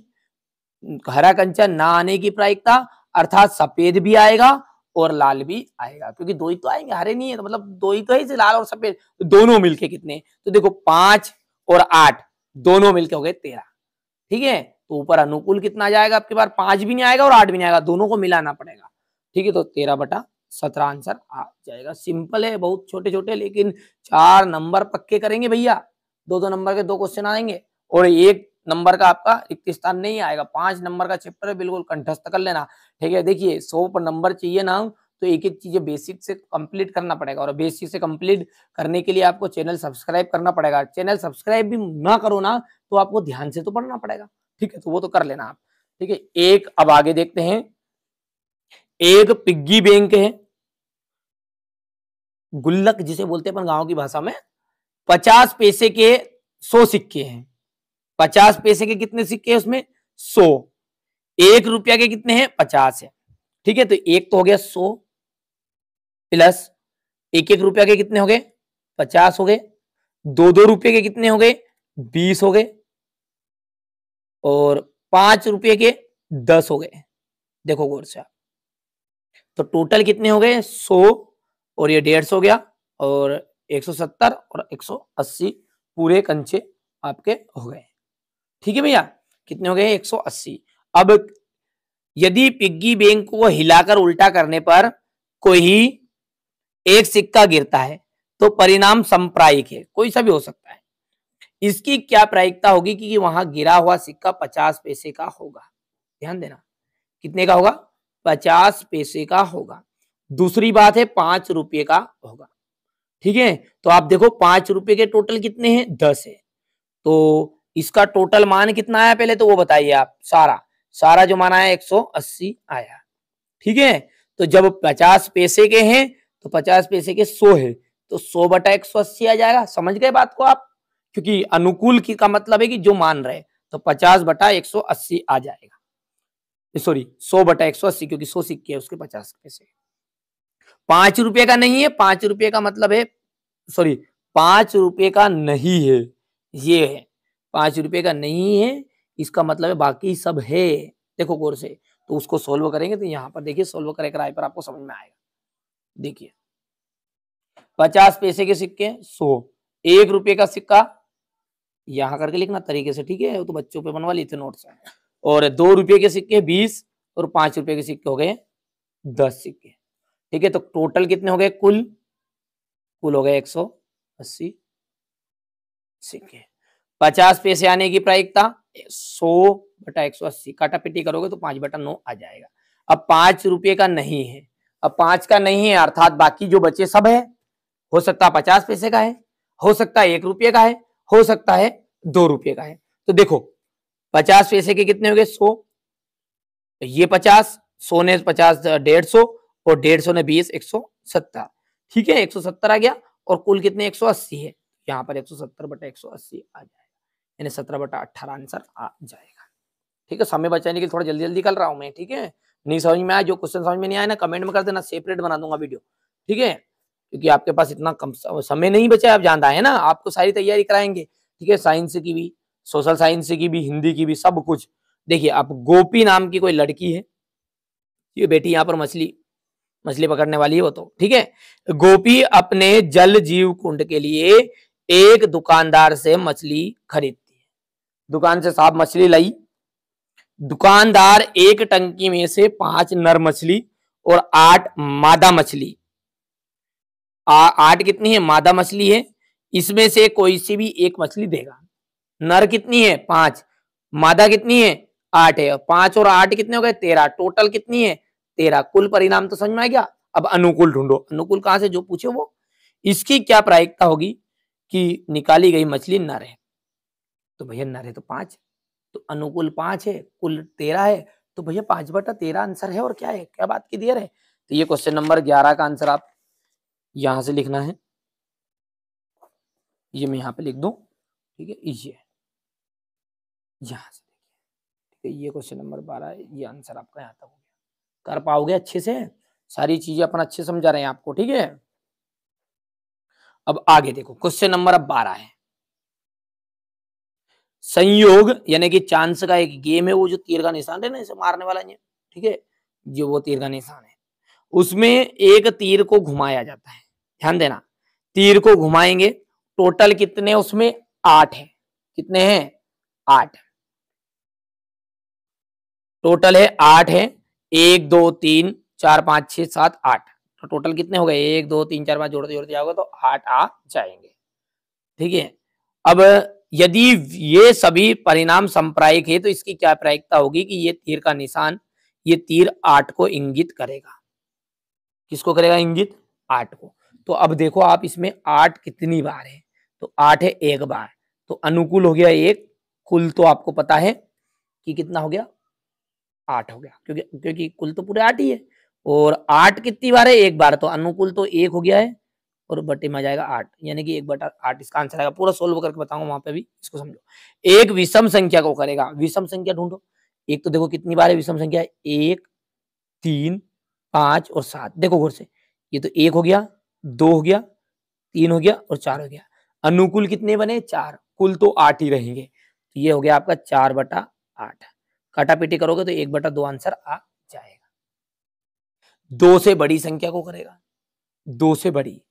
हरा कंचा ना आने की प्रायिकता, अर्थात सफेद भी आएगा और लाल भी आएगा, क्योंकि दो ही तो आएंगे, हरे नहीं है, तो मतलब दो ही तो है, लाल और सफेद, तो दोनों मिलके कितने, तो देखो 5 और 8 दोनों मिलके हो गए 13, ठीक है। तो ऊपर अनुकूल कितना आ जाएगा आपके पास, 5 भी नहीं आएगा और 8 भी नहीं आएगा, दोनों को मिलाना पड़ेगा, ठीक है। तो 13/17 आंसर आ जाएगा। सिंपल है, बहुत छोटे छोटे, लेकिन 4 नंबर पक्के करेंगे भैया, 2-2 नंबर के 2 क्वेश्चन आएंगे और 1 नंबर का आपका रिक्त स्थान नहीं आएगा। 5 नंबर का चैप्टर है, बिल्कुल कंठस्थ कर लेना, ठीक है। देखिए 100 पर नंबर चाहिए ना, तो एक एक चीजें बेसिक से कंप्लीट करना पड़ेगा, और बेसिक से कंप्लीट करने के लिए आपको चैनल सब्सक्राइब करना पड़ेगा। चैनल सब्सक्राइब भी ना करो ना तो आपको ध्यान से तो पढ़ना पड़ेगा, ठीक है, तो वो तो कर लेना आप, ठीक है। एक अब आगे देखते हैं, एक पिग्गी बैंक है, गुल्लक जिसे बोलते हैं अपन गांव की भाषा में, 50 पैसे के 100 सिक्के हैं। 50 पैसे के कितने सिक्के हैं उसमें 100, 1 रुपया के कितने हैं 50 है, ठीक है। तो एक तो हो गया 100 प्लस 1-1 रुपया के कितने हो गए 50 हो गए, 2-2 रुपये के कितने हो गए 20 हो गए, और 5 रुपये के 10 हो गए। देखो गौर से आप, तो टोटल कितने हो गए 100 और ये 150 हो गया, और 170 और 180 पूरे कंचे आपके हो गए, ठीक है भैया। कितने हो गए 180। अब यदि पिग्गी बैंक को हिलाकर उल्टा करने पर कोई एक सिक्का गिरता है तो परिणाम संप्रायिक है, कोई सा भी हो सकता है। इसकी क्या प्रायिकता होगी कि वहां गिरा हुआ सिक्का 50 पैसे का होगा, ध्यान देना, कितने का होगा 50 पैसे का होगा। दूसरी बात है 5 रुपये का होगा, ठीक है। तो आप देखो 5 रुपये के टोटल कितने हैं 10 है, तो इसका टोटल मान कितना आया पहले तो वो बताइए आप। सारा सारा जो मान आया 180 आया, ठीक है। तो जब 50 पैसे के हैं तो 50 पैसे के 100 है, तो 100/180 आ जाएगा। समझ गए बात को आप, क्योंकि अनुकूल की का मतलब है कि जो मान रहे, तो 50/180 आ जाएगा, सॉरी 100/180, क्योंकि 100 सिक्के है उसके 50 पैसे। 5 रुपये का नहीं है, 5 रुपये का मतलब है, सॉरी 5 रुपये का नहीं है, ये है 5 रुपये का नहीं है, इसका मतलब है बाकी सब है। देखो गौर से, तो उसको सोल्व करेंगे तो यहाँ पर देखिए सोल्व करे कराए पर आपको समझ में आएगा। देखिए 50 पैसे के सिक्के 100, 1 रुपये का सिक्का यहाँ करके लिखना तरीके से, ठीक है, वो तो बच्चों पे बनवा लिए थे नोट्स, और 2 रुपये के सिक्के 20, और 5 रुपये के सिक्के हो गए 10 सिक्के, ठीक है। तो टोटल कितने हो गए, कुल हो गए 180 सिक्के। 50 पैसे आने की प्रायिकता 100/180, काटा पिटी करोगे तो 5/9 आ जाएगा। अब 5 रुपये का नहीं है, अब 5 का नहीं है अर्थात बाकी जो बचे सब है, हो सकता है 50 पैसे का है, हो सकता है 1 रुपये का है, हो सकता है 2 रुपये का है। तो देखो 50 पैसे के कितने हो गए 100, ये 50, 100 ने 50 150, और 150 ने 20 170, ठीक है 170 आ गया, और कुल कितने 180 है, यहाँ पर 170/180 आ जाएगा, यानी 17/18 आंसर आ जाएगा, ठीक है। समय बचाने के लिए थोड़ा जल्दी जल्दी कर रहा हूँ मैं, ठीक है। नहीं समझ में आया, जो क्वेश्चन समझ में नहीं आया ना कमेंट में कर देना, सेपरेट बना दूंगा वीडियो, ठीक है, क्योंकि आपके पास इतना कम समय नहीं बचा, आप जानता है ना, आपको सारी तैयारी कराएंगे, ठीक है, साइंस की भी, सोशल साइंस की भी, हिंदी की भी, सब कुछ। देखिए आप गोपी नाम की कोई लड़की है, ये बेटी यहाँ पर मछली पकड़ने वाली है वो तो, ठीक है। गोपी अपने जल जीव कुंड के लिए एक दुकानदार से मछली खरीदती है। दुकान से साहब मछली लाई, दुकानदार एक टंकी में से 5 नर मछली और 8 मादा मछली, 8 कितनी है मादा मछली है, इसमें से कोई सी भी एक मछली देगा। नर कितनी है 5, मादा कितनी है 8 है, 5 और 8 कितने हो गए 13, टोटल कितनी है 13। कुल परिणाम तो समझ में आ गया। अब अनुकूल ढूंढो, अनुकूल कहां से, जो पूछे वो। इसकी क्या प्रायिकता होगी कि निकाली गई मछली नर है, तो भैया नर है तो 5, तो अनुकूल 5 है, कुल 13 है, तो भैया 5/13 आंसर है। और क्या है, क्या बात की देर है। तो ये क्वेश्चन नंबर 11 का आंसर आप यहां से लिखना है, ये मैं यहाँ पे लिख दूं, ठीक है। ये यहां से देखिए, ये क्वेश्चन नंबर 12 है, ये आंसर आपका यहाँ तक हो गया। कर पाओगे अच्छे से, सारी चीजें अपन अच्छे समझा रहे हैं आपको, ठीक है। अब आगे देखो, क्वेश्चन नंबर अब 12 है। संयोग यानी कि चांस का एक गेम है, वो जो तीर का निशान है ना, इसे मारने वाला नहीं, ठीक है, जो वो तीर का निशान है, उसमें एक तीर को घुमाया जाता है। ध्यान देना, तीर को घुमाएंगे, टोटल कितने उसमें 8 है, कितने हैं 8, टोटल है 8 है, 1 2 3 4 5 6 7 8, तो टोटल कितने हो गए 1 2 3 4 5, जोड़ते जोड़ते जाओगे तो 8 आ जाएंगे, ठीक है। अब यदि ये सभी परिणाम संप्रायिक है तो इसकी क्या प्रायिकता होगी कि ये तीर का निशान, ये तीर 8 को इंगित करेगा। किसको करेगा इंगित, 8 को। तो अब देखो आप इसमें 8 कितनी बार है, तो 8 है एक बार, तो अनुकूल हो गया 1, कुल तो आपको पता है कि कितना हो गया 8 हो गया, क्योंकि कुल तो पूरे 8 ही है, और 8 कितनी बार है एक बार, तो अनुकूल तो 1 हो गया है, और बटे में आ जाएगा 8, यानी कि 1/8 इसका आंसर आएगा। पूरा सोल्व करके बताऊंगा वहां पे भी, इसको समझो। एक विषम संख्या को करेगा, विषम संख्या ढूंढो। एक तो देखो कितनी बार है विषम संख्या, 1 3 5 और 7, देखो गौर से, ये तो 1 हो गया, 2 हो गया, 3 हो गया और 4 हो गया। अनुकूल कितने बने 4, कुल तो 8 ही रहेंगे, तो ये हो गया आपका 4/8। काटा पीटी करोगे तो 1/2 आंसर आ जाएगा। 2 से बड़ी संख्या को करेगा, 2 से बड़ी,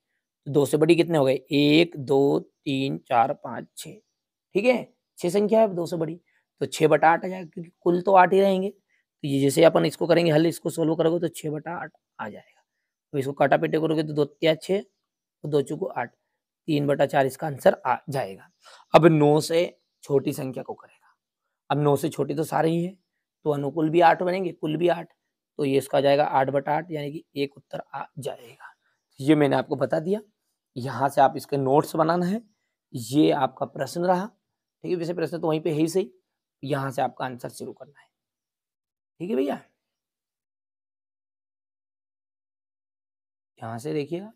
2 से बड़ी कितने हो गए 1 2 3 4 5 6, ठीक है, 6 संख्या है 2 से बड़ी, तो 6/8 आ जाएगा, क्योंकि कुल तो 8 ही रहेंगे। तो ये जैसे अपन इसको करेंगे हल, इसको सोल्व करोगे तो 6/8 आ जाएगा। तो इसको काटा पीटे करोगे तो 2 तिया 6 और 2 चौको 8, 3/4 इसका आंसर आ जाएगा। अब 9 से छोटी संख्या को करेगा, अब 9 से छोटी तो सारे ही है, तो अनुकूल भी 8 बनेंगे, कुल भी 8, तो ये इसका आ जाएगा 8/8, यानी कि एक उत्तर आ जाएगा। ये मैंने आपको बता दिया, यहाँ से आप इसके नोट्स बनाना है, ये आपका प्रश्न रहा, ठीक है। वैसे प्रश्न तो वहीं पे है ही सही, यहाँ से आपका आंसर शुरू करना है, ठीक है भैया। यहाँ से देखिएगा,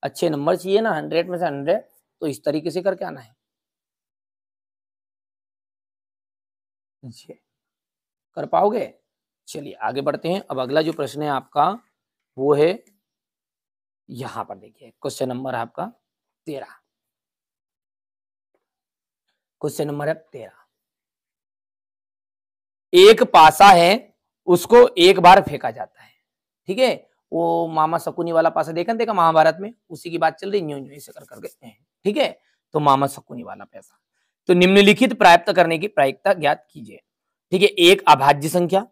अच्छे नंबर चाहिए ना 100 में से 100, तो इस तरीके से करके आना है। कर पाओगे, चलिए आगे बढ़ते हैं। अब अगला जो प्रश्न है आपका वो है, यहां पर देखिए क्वेश्चन नंबर है आपका 13, क्वेश्चन नंबर है 13। एक पासा है, उसको एक बार फेंका जाता है, ठीक है। वो मामा शकुनी वाला पासा देखा महाभारत में, उसी की बात चल रही, न्यू न्यू ऐसे कर करके, ठीक है। तो मामा शकुनी वाला पैसा, तो निम्नलिखित प्राप्त करने की प्रायिकता ज्ञात कीजिए, ठीक है। एक अभाज्य संख्या,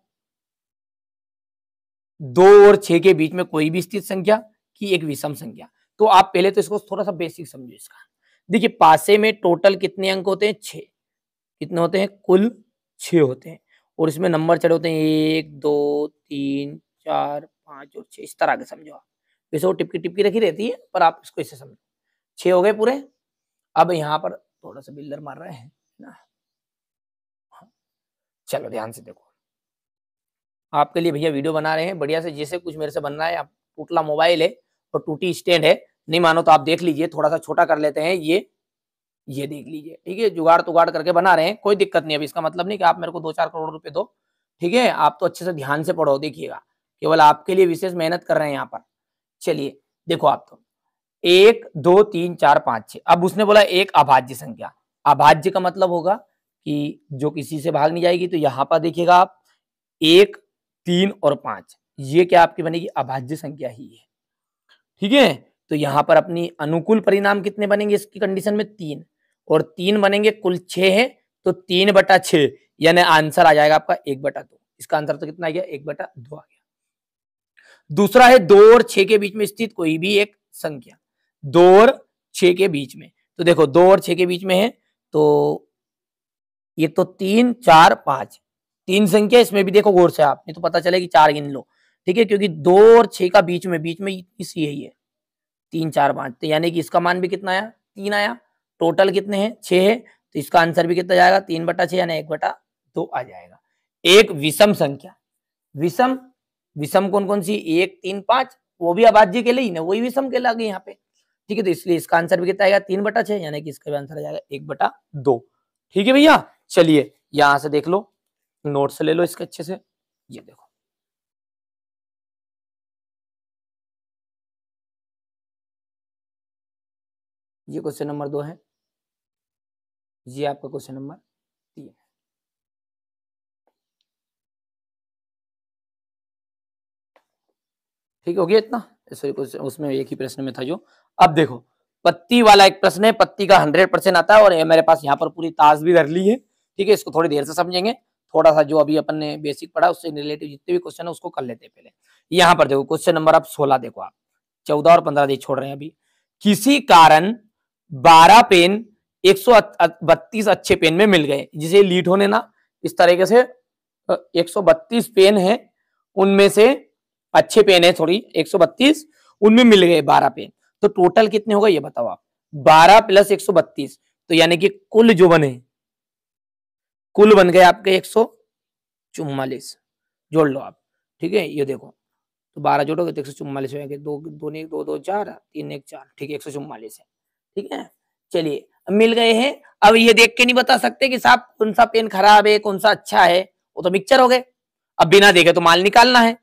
2 और 6 के बीच में कोई भी स्थित संख्या की एक विषम संख्या। तो आप पहले तो इसको थोड़ा सा बेसिक समझो इसका। देखिए पासे में टोटल कितने अंक होते हैं 6, कितने होते हैं कुल 6 होते हैं, और इसमें नंबर चढ़े होते हैं 1 2 3 4 5 और 6, इस तरह के समझो आप। वैसे वो टिपकी टिपकी रखी रहती है, पर आप इसको इससे समझो। 6 हो गए पूरे। अब यहाँ पर थोड़ा सा बिल्डर मार रहे हैं ना, चलो ध्यान से देखो, आपके लिए भैया वीडियो बना रहे हैं बढ़िया से, जैसे कुछ मेरे से बन रहा है। आप टूटला मोबाइल है और टूटी स्टैंड है, नहीं मानो तो आप देख लीजिए, थोड़ा सा छोटा कर लेते हैं, ये देख लीजिए, ठीक है। जुगाड़ तुगाड़ करके बना रहे हैं, कोई दिक्कत नहीं। अब इसका मतलब नहीं कि आप मेरे को 2-4 करोड़ रुपए दो, ठीक है। आप तो अच्छे से ध्यान से पढ़ो, देखिएगा, केवल आपके लिए विशेष मेहनत कर रहे हैं यहाँ पर। चलिए देखो, आप तो 1 2 3 4 5 6, अब उसने बोला एक अभाज्य संख्या। अभाज्य का मतलब होगा कि जो किसी से भाग नहीं जाएगी, तो यहाँ पर देखिएगा आप 1 3 और 5, ये क्या आपकी बनेगी, अभाज्य संख्या ही है। ठीक है, तो यहां पर अपनी अनुकूल परिणाम कितने बनेंगे इसकी कंडीशन में, 3, और 3 बनेंगे, कुल 6 है, तो 3/6 यानी आंसर आ जाएगा आपका 1/2। इसका आंसर तो कितना आ गया, 1/2 आ गया। दूसरा है 2 और 6 के बीच में स्थित कोई भी एक संख्या, 2 और 6 के बीच में, तो देखो 2 और 6 के बीच में है, तो ये तो 3 4 5 3 संख्या, इसमें भी देखो गौर से आप, नहीं तो पता चले कि 4 गिन लो। ठीक है, क्योंकि 2 और 6 का बीच में इसी यही है, 3 4 5, तो यानी कि इसका मान भी कितना आया, 3 आया। टोटल कितने हैं, 6 है, तो इसका आंसर भी कितना जाएगा, 3/6 यानी 1/2 आ जाएगा। एक विषम संख्या, विषम विषम कौन कौन सी, 1 3 5, वो भी अभाज्य के लिए ही ना, वही विषम के लगे यहाँ पे। ठीक है, तो इसलिए इसका आंसर भी कितना आएगा, 3/6, यानी कि इसका भी आंसर आ जाएगा 1/2। ठीक है भैया, चलिए यहां से देख लो, नोट से ले लो इसके अच्छे से, ये देखो ये क्वेश्चन नंबर 2 है, ये आपका क्वेश्चन नंबर 3। ठीक हो गया इतना, उसमें एक ही प्रश्न में था जो। अब देखो पत्ती वाला एक प्रश्न है, पत्ती का 100% आता है, और मेरे पास यहाँ पर पूरी ताश भी धर ली है। ठीक है, इसको थोड़ी देर से समझेंगे, थोड़ा सा जो अभी अपन ने बेसिक पढ़ा उससे रिलेटिव जितने भी क्वेश्चन है उसको कर लेते हैं पहले। यहाँ पर देखो क्वेश्चन नंबर अब 16 देखो आप, 14 और 15 छोड़ रहे हैं अभी। किसी कारण 12 पेन 132 अच्छे पेन में मिल गए, जिसे लीड होने ना, इस तरीके से 132 पेन है, उनमें से अच्छे पेन है थोड़ी 132, उनमें मिल गए 12 पेन, तो टोटल कितने होगा ये बताओ आप, 12 + 132, तो यानी कि कुल जो बने, कुल बन गए आपके 144, जोड़ लो आप। ठीक है, ये देखो, तो 12 जोड़ोगे तो 144 हो जाएंगे, 2 2 1 2 2 4 3 1 4, ठीक है 144 है। ठीक है, चलिए अब मिल गए हैं। अब ये देख के नहीं बता सकते कि साहब कौन सा पेन खराब है कौन सा अच्छा है, वो तो मिक्सचर हो गए, अब बिना देखे तो माल निकालना है।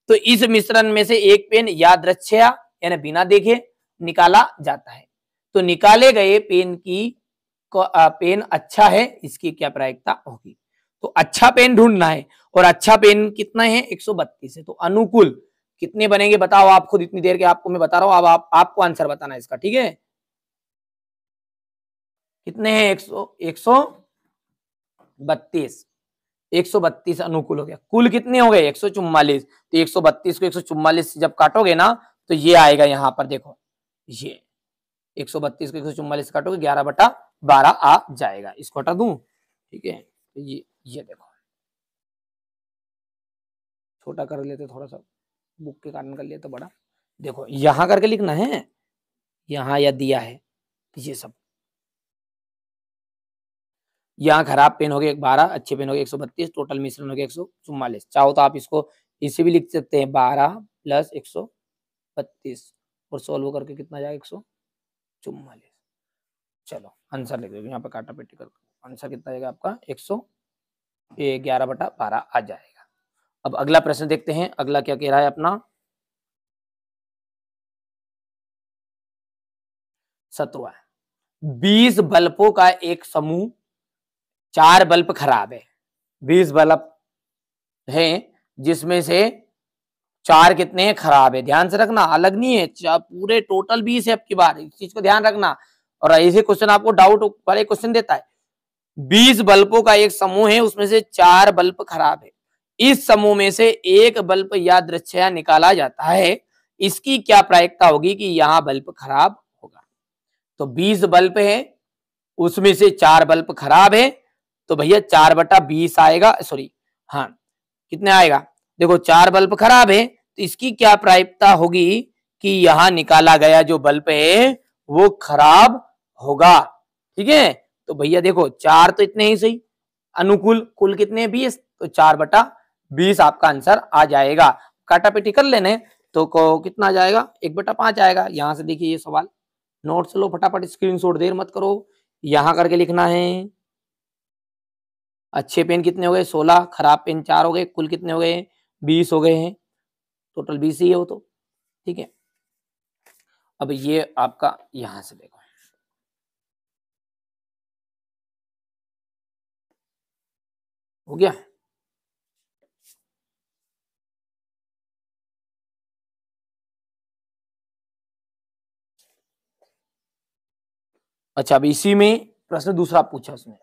तो इस मिश्रण में से एक पेन यादृच्छया यानी बिना देखे निकाला जाता है, तो निकाले गए पेन की पेन अच्छा है, इसकी क्या प्रायिकता होगी। तो अच्छा पेन ढूंढना है, और अच्छा पेन कितना है 132 है, तो अनुकूल कितने बनेंगे बताओ आप खुद, इतनी देर के आपको मैं बता रहा हूं, अब आपको आंसर बताना है इसका। ठीक है, कितने हैं 132, 132 अनुकूल हो गया, कुल कितने हो गए 144, तो 132 को 144 से जब काटोगे ना, तो ये आएगा यहाँ पर देखो, ये 132 को 144 काटोगे 11/12 आ जाएगा, इसको हटा दूं। ठीक है, तो ये देखो छोटा कर लेते थोड़ा सा, बुक के कारण कर लिया तो बड़ा, देखो यहां करके लिखना है, यहाँ या दिया है ये सब, यहाँ खराब पेन हो गए 12, अच्छे पेन हो गए 132, टोटल मिश्रण हो गया 144। चाहो तो आप इसको इसे भी लिख सकते हैं 12 + 132, और सोल्व करके कितना जाएगा 144। चलो आंसर लिख दो यहाँ पर काटा पेटी कर, आंसर कितना आएगा आपका 111/12 आ जाएगा। अब अगला प्रश्न देखते हैं, अगला क्या कह रहा है अपना 17, 20 बल्बों का एक समूह, 4 बल्ब खराब है, 20 बल्ब है जिसमें से 4 कितने हैं खराब है, ध्यान से रखना अलग नहीं है, पूरे टोटल 20 है आपकी बार, इस चीज को ध्यान रखना, और ऐसे क्वेश्चन आपको डाउट वाले क्वेश्चन देता है। 20 बल्बों का एक समूह है, उसमें से 4 बल्ब खराब है, इस समूह में से एक बल्ब यादृच्छया निकाला जाता है, इसकी क्या प्रायिकता होगी कि यहाँ बल्ब खराब होगा। तो 20 बल्ब है, उसमें से 4 बल्ब खराब है, तो भैया 4/20 आएगा, सॉरी हाँ कितने आएगा, देखो 4 बल्ब खराब है, तो इसकी क्या प्रायिकता होगी कि यहाँ निकाला गया जो बल्ब है वो खराब होगा। ठीक है, तो भैया देखो 4 तो इतने ही सही, अनुकूल कुल कितने हैं 20, तो 4/20 आपका आंसर आ जाएगा। काटा पेटी कर लेने तो कितना आ जाएगा 1/5 आएगा। यहां से देखिए ये सवाल नोट्स लो फटाफट, स्क्रीनशॉट देर मत करो, यहां करके लिखना है। अच्छे पेन कितने हो गए 16, खराब पेन 4 हो गए, कुल कितने हो गए 20 हो गए हैं, टोटल 20 ही है वो तो। ठीक है, अब ये आपका यहां से देखो हो गया। अच्छा, अब इसी में प्रश्न दूसरा पूछा उसने,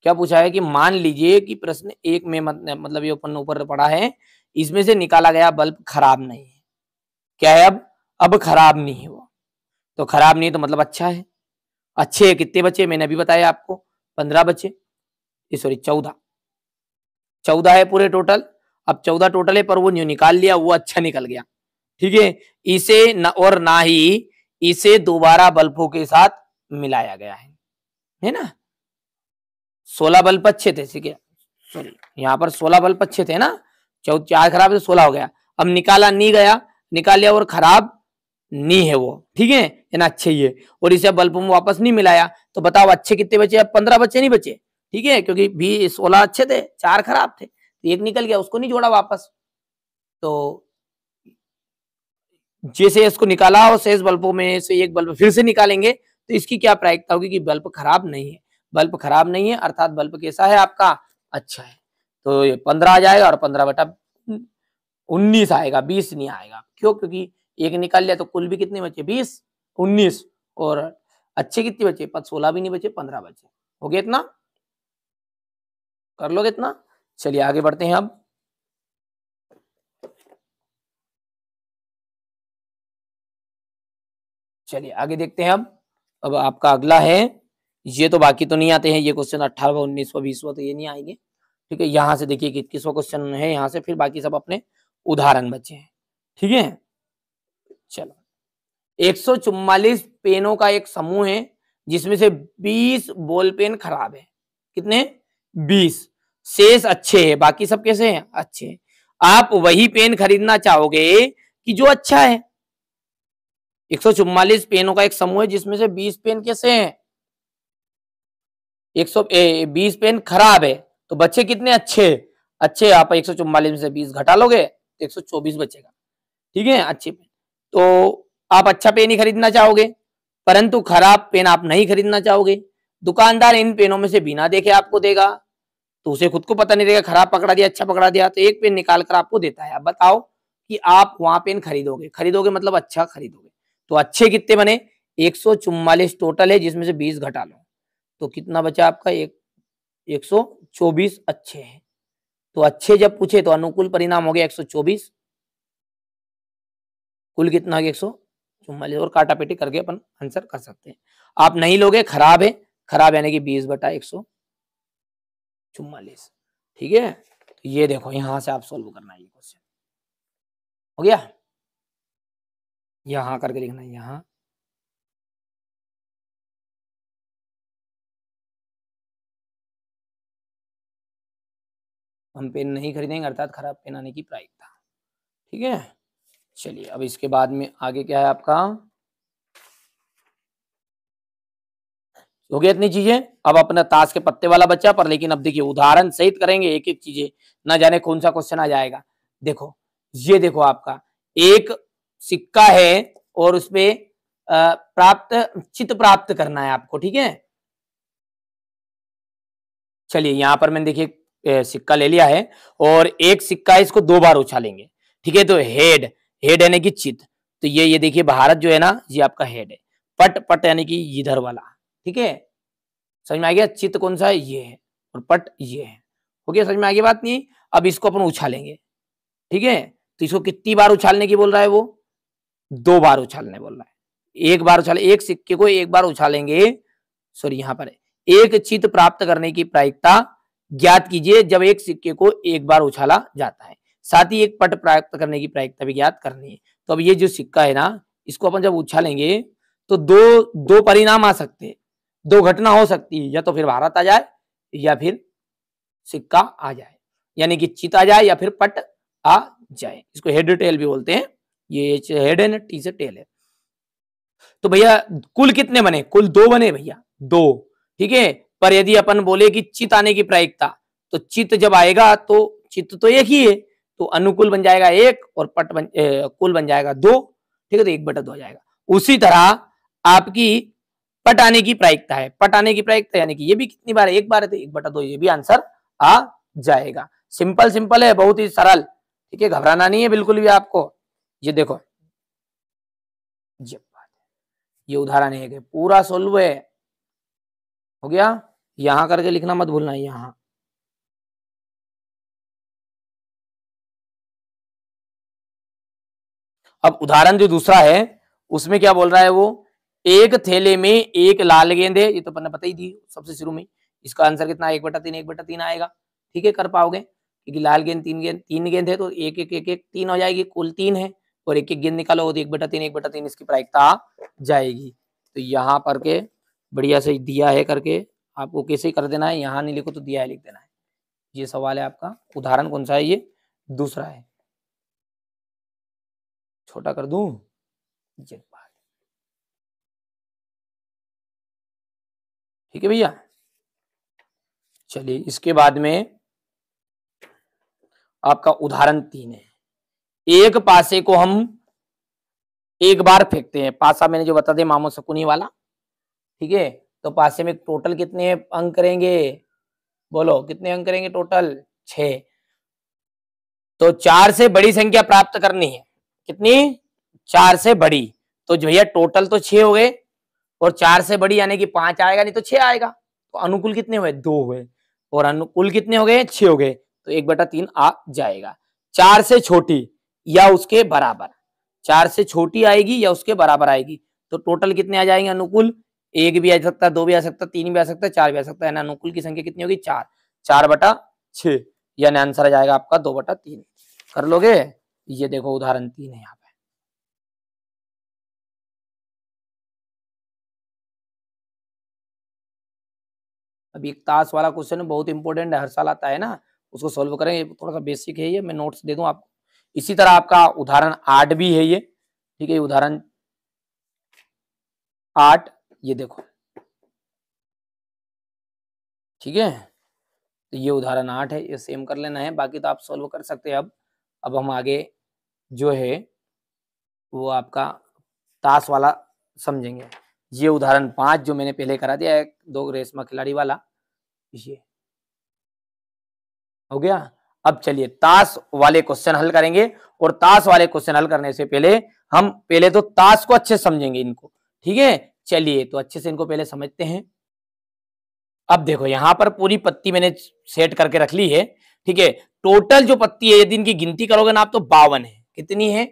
क्या पूछा है कि मान लीजिए कि प्रश्न एक में मतलब ये ऊपर पड़ा है, इसमें से निकाला गया बल्ब खराब नहीं है। क्या है अब खराब नहीं है वो, तो खराब नहीं है तो मतलब अच्छा है। अच्छे कितने बचे, मैंने अभी बताया आपको 15 बचे, सॉरी 14 है पूरे टोटल। अब 14 टोटल है, पर वो निकाल लिया, वो अच्छा निकल गया। ठीक है, इसे न और ना ही इसे दोबारा बल्बों के साथ मिलाया गया है ना। 16 बल्ब अच्छे थे, ठीक है, सॉरी यहाँ पर 16 बल्ब अच्छे थे ना, 4 खराब है तो 16 हो गया। अब निकाला नहीं गया, निकाल लिया और खराब नहीं है वो, ठीक है ना, अच्छे ही है, और इसे बल्ब में वापस नहीं मिलाया, तो बताओ अच्छे कितने बचे, अब 15 बच्चे नहीं बचे, ठीक है, क्योंकि भी 16 अच्छे थे, 4 खराब थे, तो एक निकल गया, उसको नहीं जोड़ा वापस। तो जैसे इसको निकाला और शेष बल्बों में से एक बल्ब फिर से निकालेंगे, तो इसकी क्या प्रायिकता होगी कि बल्ब खराब नहीं है। बल्ब खराब नहीं है अर्थात बल्ब कैसा है आपका, अच्छा है। तो ये 15 आ जाएगा और 15/19 आएगा, 20 नहीं आएगा। क्यों, क्योंकि एक निकाल लिया तो कुल भी कितने बचे, 20, 19, और अच्छे कितने बचे, 16 भी नहीं बचे, 15 बचे। हो गया इतना, कर लोगे इतना। चलिए आगे बढ़ते हैं अब। चलिए आगे देखते हैं अब आपका अगला है, ये तो बाकी तो नहीं आते हैं, ये क्वेश्चन 18वां 19वां 20वां तो ये नहीं आएंगे, ठीक है। यहाँ से देखिए 21वां क्वेश्चन है, यहाँ से फिर बाकी सब अपने उदाहरण बचे हैं, ठीक है। चलो, 144 पेनों का एक समूह है जिसमें से 20 बॉल पेन खराब है, कितने, 20, शेष अच्छे हैं, बाकी सब कैसे हैं, अच्छे हैं। आप वही पेन खरीदना चाहोगे कि जो अच्छा है। 144 पेनों का एक समूह है जिसमें से 20 पेन कैसे हैं, 120 पेन खराब है, तो बच्चे कितने अच्छे, अच्छे। आप 144 में से 20 घटा लोगे तो 124 बचेगा, ठीक है, अच्छे पेन। तो आप अच्छा पेन ही खरीदना चाहोगे, परंतु खराब पेन आप नहीं खरीदना चाहोगे। दुकानदार इन पेनों में से बिना देखे आपको देगा, तो उसे खुद को पता नहीं रहेगा खराब पकड़ा दिया अच्छा पकड़ा दिया, तो एक पेन निकाल कर आपको देता है। अब बताओ कि आप वहां पेन खरीदोगे मतलब अच्छा खरीदोगे, तो अच्छे कितने बने, 144 टोटल है जिसमें से 20 घटा लो, तो कितना बचा आपका, 124 अच्छे हैं। तो अच्छे जब पूछे तो अनुकूल परिणाम हो गया 124, कुल कितना हो गया 144, और काटापेटी करके अपन आंसर कर सकते हैं। आप नहीं लोगे, खराब है, खराब यानी कि 20/144, ठीक है। तो ये देखो यहां से आप सोल्व करना है, ये क्वेश्चन हो गया, यहां करके लिखना है, यहां हम पेन नहीं खरीदेंगे अर्थात खराब पेन आने की प्रायिकता, ठीक है। चलिए अब इसके बाद में आगे क्या है आपका, हो गया इतनी चीजें। अब अपना ताश के पत्ते वाला बच्चा पर, लेकिन अब देखिए उदाहरण सहित करेंगे एक एक चीजें, ना जाने कौन सा क्वेश्चन आ जाएगा। देखो ये देखो आपका एक सिक्का है और उसपे चित्त प्राप्त करना है आपको, ठीक है। चलिए यहाँ पर मैंने देखिए सिक्का ले लिया है और एक सिक्का है, इसको 2 बार उछालेंगे, ठीक है। तो हेड, हेड यानी कि चित्त, तो ये देखिए भारत जो है ना, ये आपका हेड है। पट, पट यानी कि इधर वाला, ठीक है, समझ में आ गया। चित्त कौन सा है, ये है, और पट ये है, हो गया, समझ में आ गई बात नहीं। अब इसको अपन उछालेंगे, ठीक है, तो इसको कितनी बार उछालने की बोल रहा है वो, 2 बार उछालने बोल रहा है। एक बार उछाले, एक सिक्के को एक बार उछालेंगे, सॉरी यहाँ पर एक चित्त प्राप्त करने की प्रायिकता ज्ञात कीजिए जब एक सिक्के को एक बार उछाला जाता है, साथ ही एक पट प्राप्त करने की प्रायिकता भी ज्ञात करनी है। तो अब ये जो सिक्का है ना, इसको अपन जब उछालेंगे तो दो परिणाम आ सकते हैं, 2 घटना हो सकती है, या तो फिर भारत आ जाए या फिर सिक्का आ जाए, यानी कि चित आ जाए या फिर पट आ जाए। इसको हेड टेल भी बोलते हैं, ये हेड है ना, टी से टेल है। तो भैया कुल कितने बने, कुल 2 बने भैया, 2, ठीक है। पर यदि अपन बोले कि चित आने की प्रायिकता, तो चित जब आएगा तो चित तो एक ही है, तो अनुकूल बन जाएगा 1 और कुल बन जाएगा 2, ठीक है, तो 1/2 हो जाएगा। उसी तरह आपकी पट आने की प्रायिकता है, पट आने की प्रायिकता यानी कि ये भी कितनी बार है, 1 बार है, तो 1/2 ये भी आंसर आ जाएगा। सिंपल सिंपल है, बहुत ही सरल, ठीक है, घबराना नहीं है बिल्कुल भी आपको। ये देखो ये उदाहरण है, पूरा सोल्व है, हो गया। यहां करके लिखना मत भूलना, यहां। अब उदाहरण जो दूसरा है उसमें क्या बोल रहा है वो, एक थैले में एक लाल गेंद है, ये तो अपन ने पता ही दी सबसे शुरू में। इसका आंसर कितना, 1/3 आएगा। ठीक है, कर पाओगे, क्योंकि लाल गेंद तीन गेंद है, तो एक एक एक एक 3 हो जाएगी, कुल 3 है, और एक एक गेंद निकालो तो 1/3 इसकी प्रायिकता आ जाएगी। तो यहाँ पर के बढ़िया से दिया है करके, आपको कैसे कर देना है, यहाँ नहीं लिखो तो दिया है लिख देना है। ये सवाल है आपका। उदाहरण कौन सा है, ये दूसरा है। छोटा कर दूं, ये ठीक है भैया। चलिए, इसके बाद में आपका उदाहरण 3 है। एक पासे को हम एक बार फेंकते हैं, पासा मैंने जो बता दिया मामो शकुनी वाला। ठीक है, तो पासे में टोटल कितने अंक करेंगे, बोलो कितने अंक करेंगे टोटल, 6। तो 4 से बड़ी संख्या प्राप्त करनी है, कितनी, 4 से बड़ी। तो भैया टोटल तो 6 हो गए, और 4 से बड़ी यानी कि 5 आएगा, नहीं तो 6 आएगा। तो अनुकूल कितने हुए, 2 हुए, और अनुकूल कितने हो गए, 6 हो गए, तो 1/3 आ जाएगा। 4 से छोटी या उसके बराबर, 4 से छोटी आएगी या उसके बराबर आएगी, तो टोटल कितने आ जाएंगे अनुकूल, 1 भी आ सकता है, 2 भी आ सकता है, 3 भी आ सकता है, 4 भी आ सकता है। अनुकूल की संख्या कितनी होगी, 4, 4/6, यानी आंसर आ जाएगा आपका 2/3। कर लोगे, ये देखो उदाहरण 3 है यहाँ पे। अभी एक ताश वाला क्वेश्चन बहुत इंपॉर्टेंट है, हर साल आता है ना, उसको सोल्व करेंगे, थोड़ा सा बेसिक है ये, मैं नोट्स दे दूं आपको। इसी तरह आपका उदाहरण 8 भी है ये। ठीक है, उदाहरण 8, ये देखो। ठीक है, तो ये उदाहरण 8 है, ये सेम कर लेना है, बाकी तो आप सोल्व कर सकते हैं। अब हम आगे जो है वो आपका ताश वाला समझेंगे। ये उदाहरण 5 जो मैंने पहले करा दिया है, 2 रेशमा खिलाड़ी वाला, ये हो गया। अब चलिए ताश वाले क्वेश्चन हल करेंगे, और ताश वाले क्वेश्चन हल करने से पहले हम पहले तो ताश को अच्छे से समझेंगे इनको। ठीक है, चलिए तो अच्छे से इनको पहले समझते हैं। अब देखो यहाँ पर पूरी पत्ती मैंने सेट करके रख ली है। ठीक है, टोटल जो पत्ती है यदि इनकी गिनती करोगे ना आप, तो 52 है। कितनी है,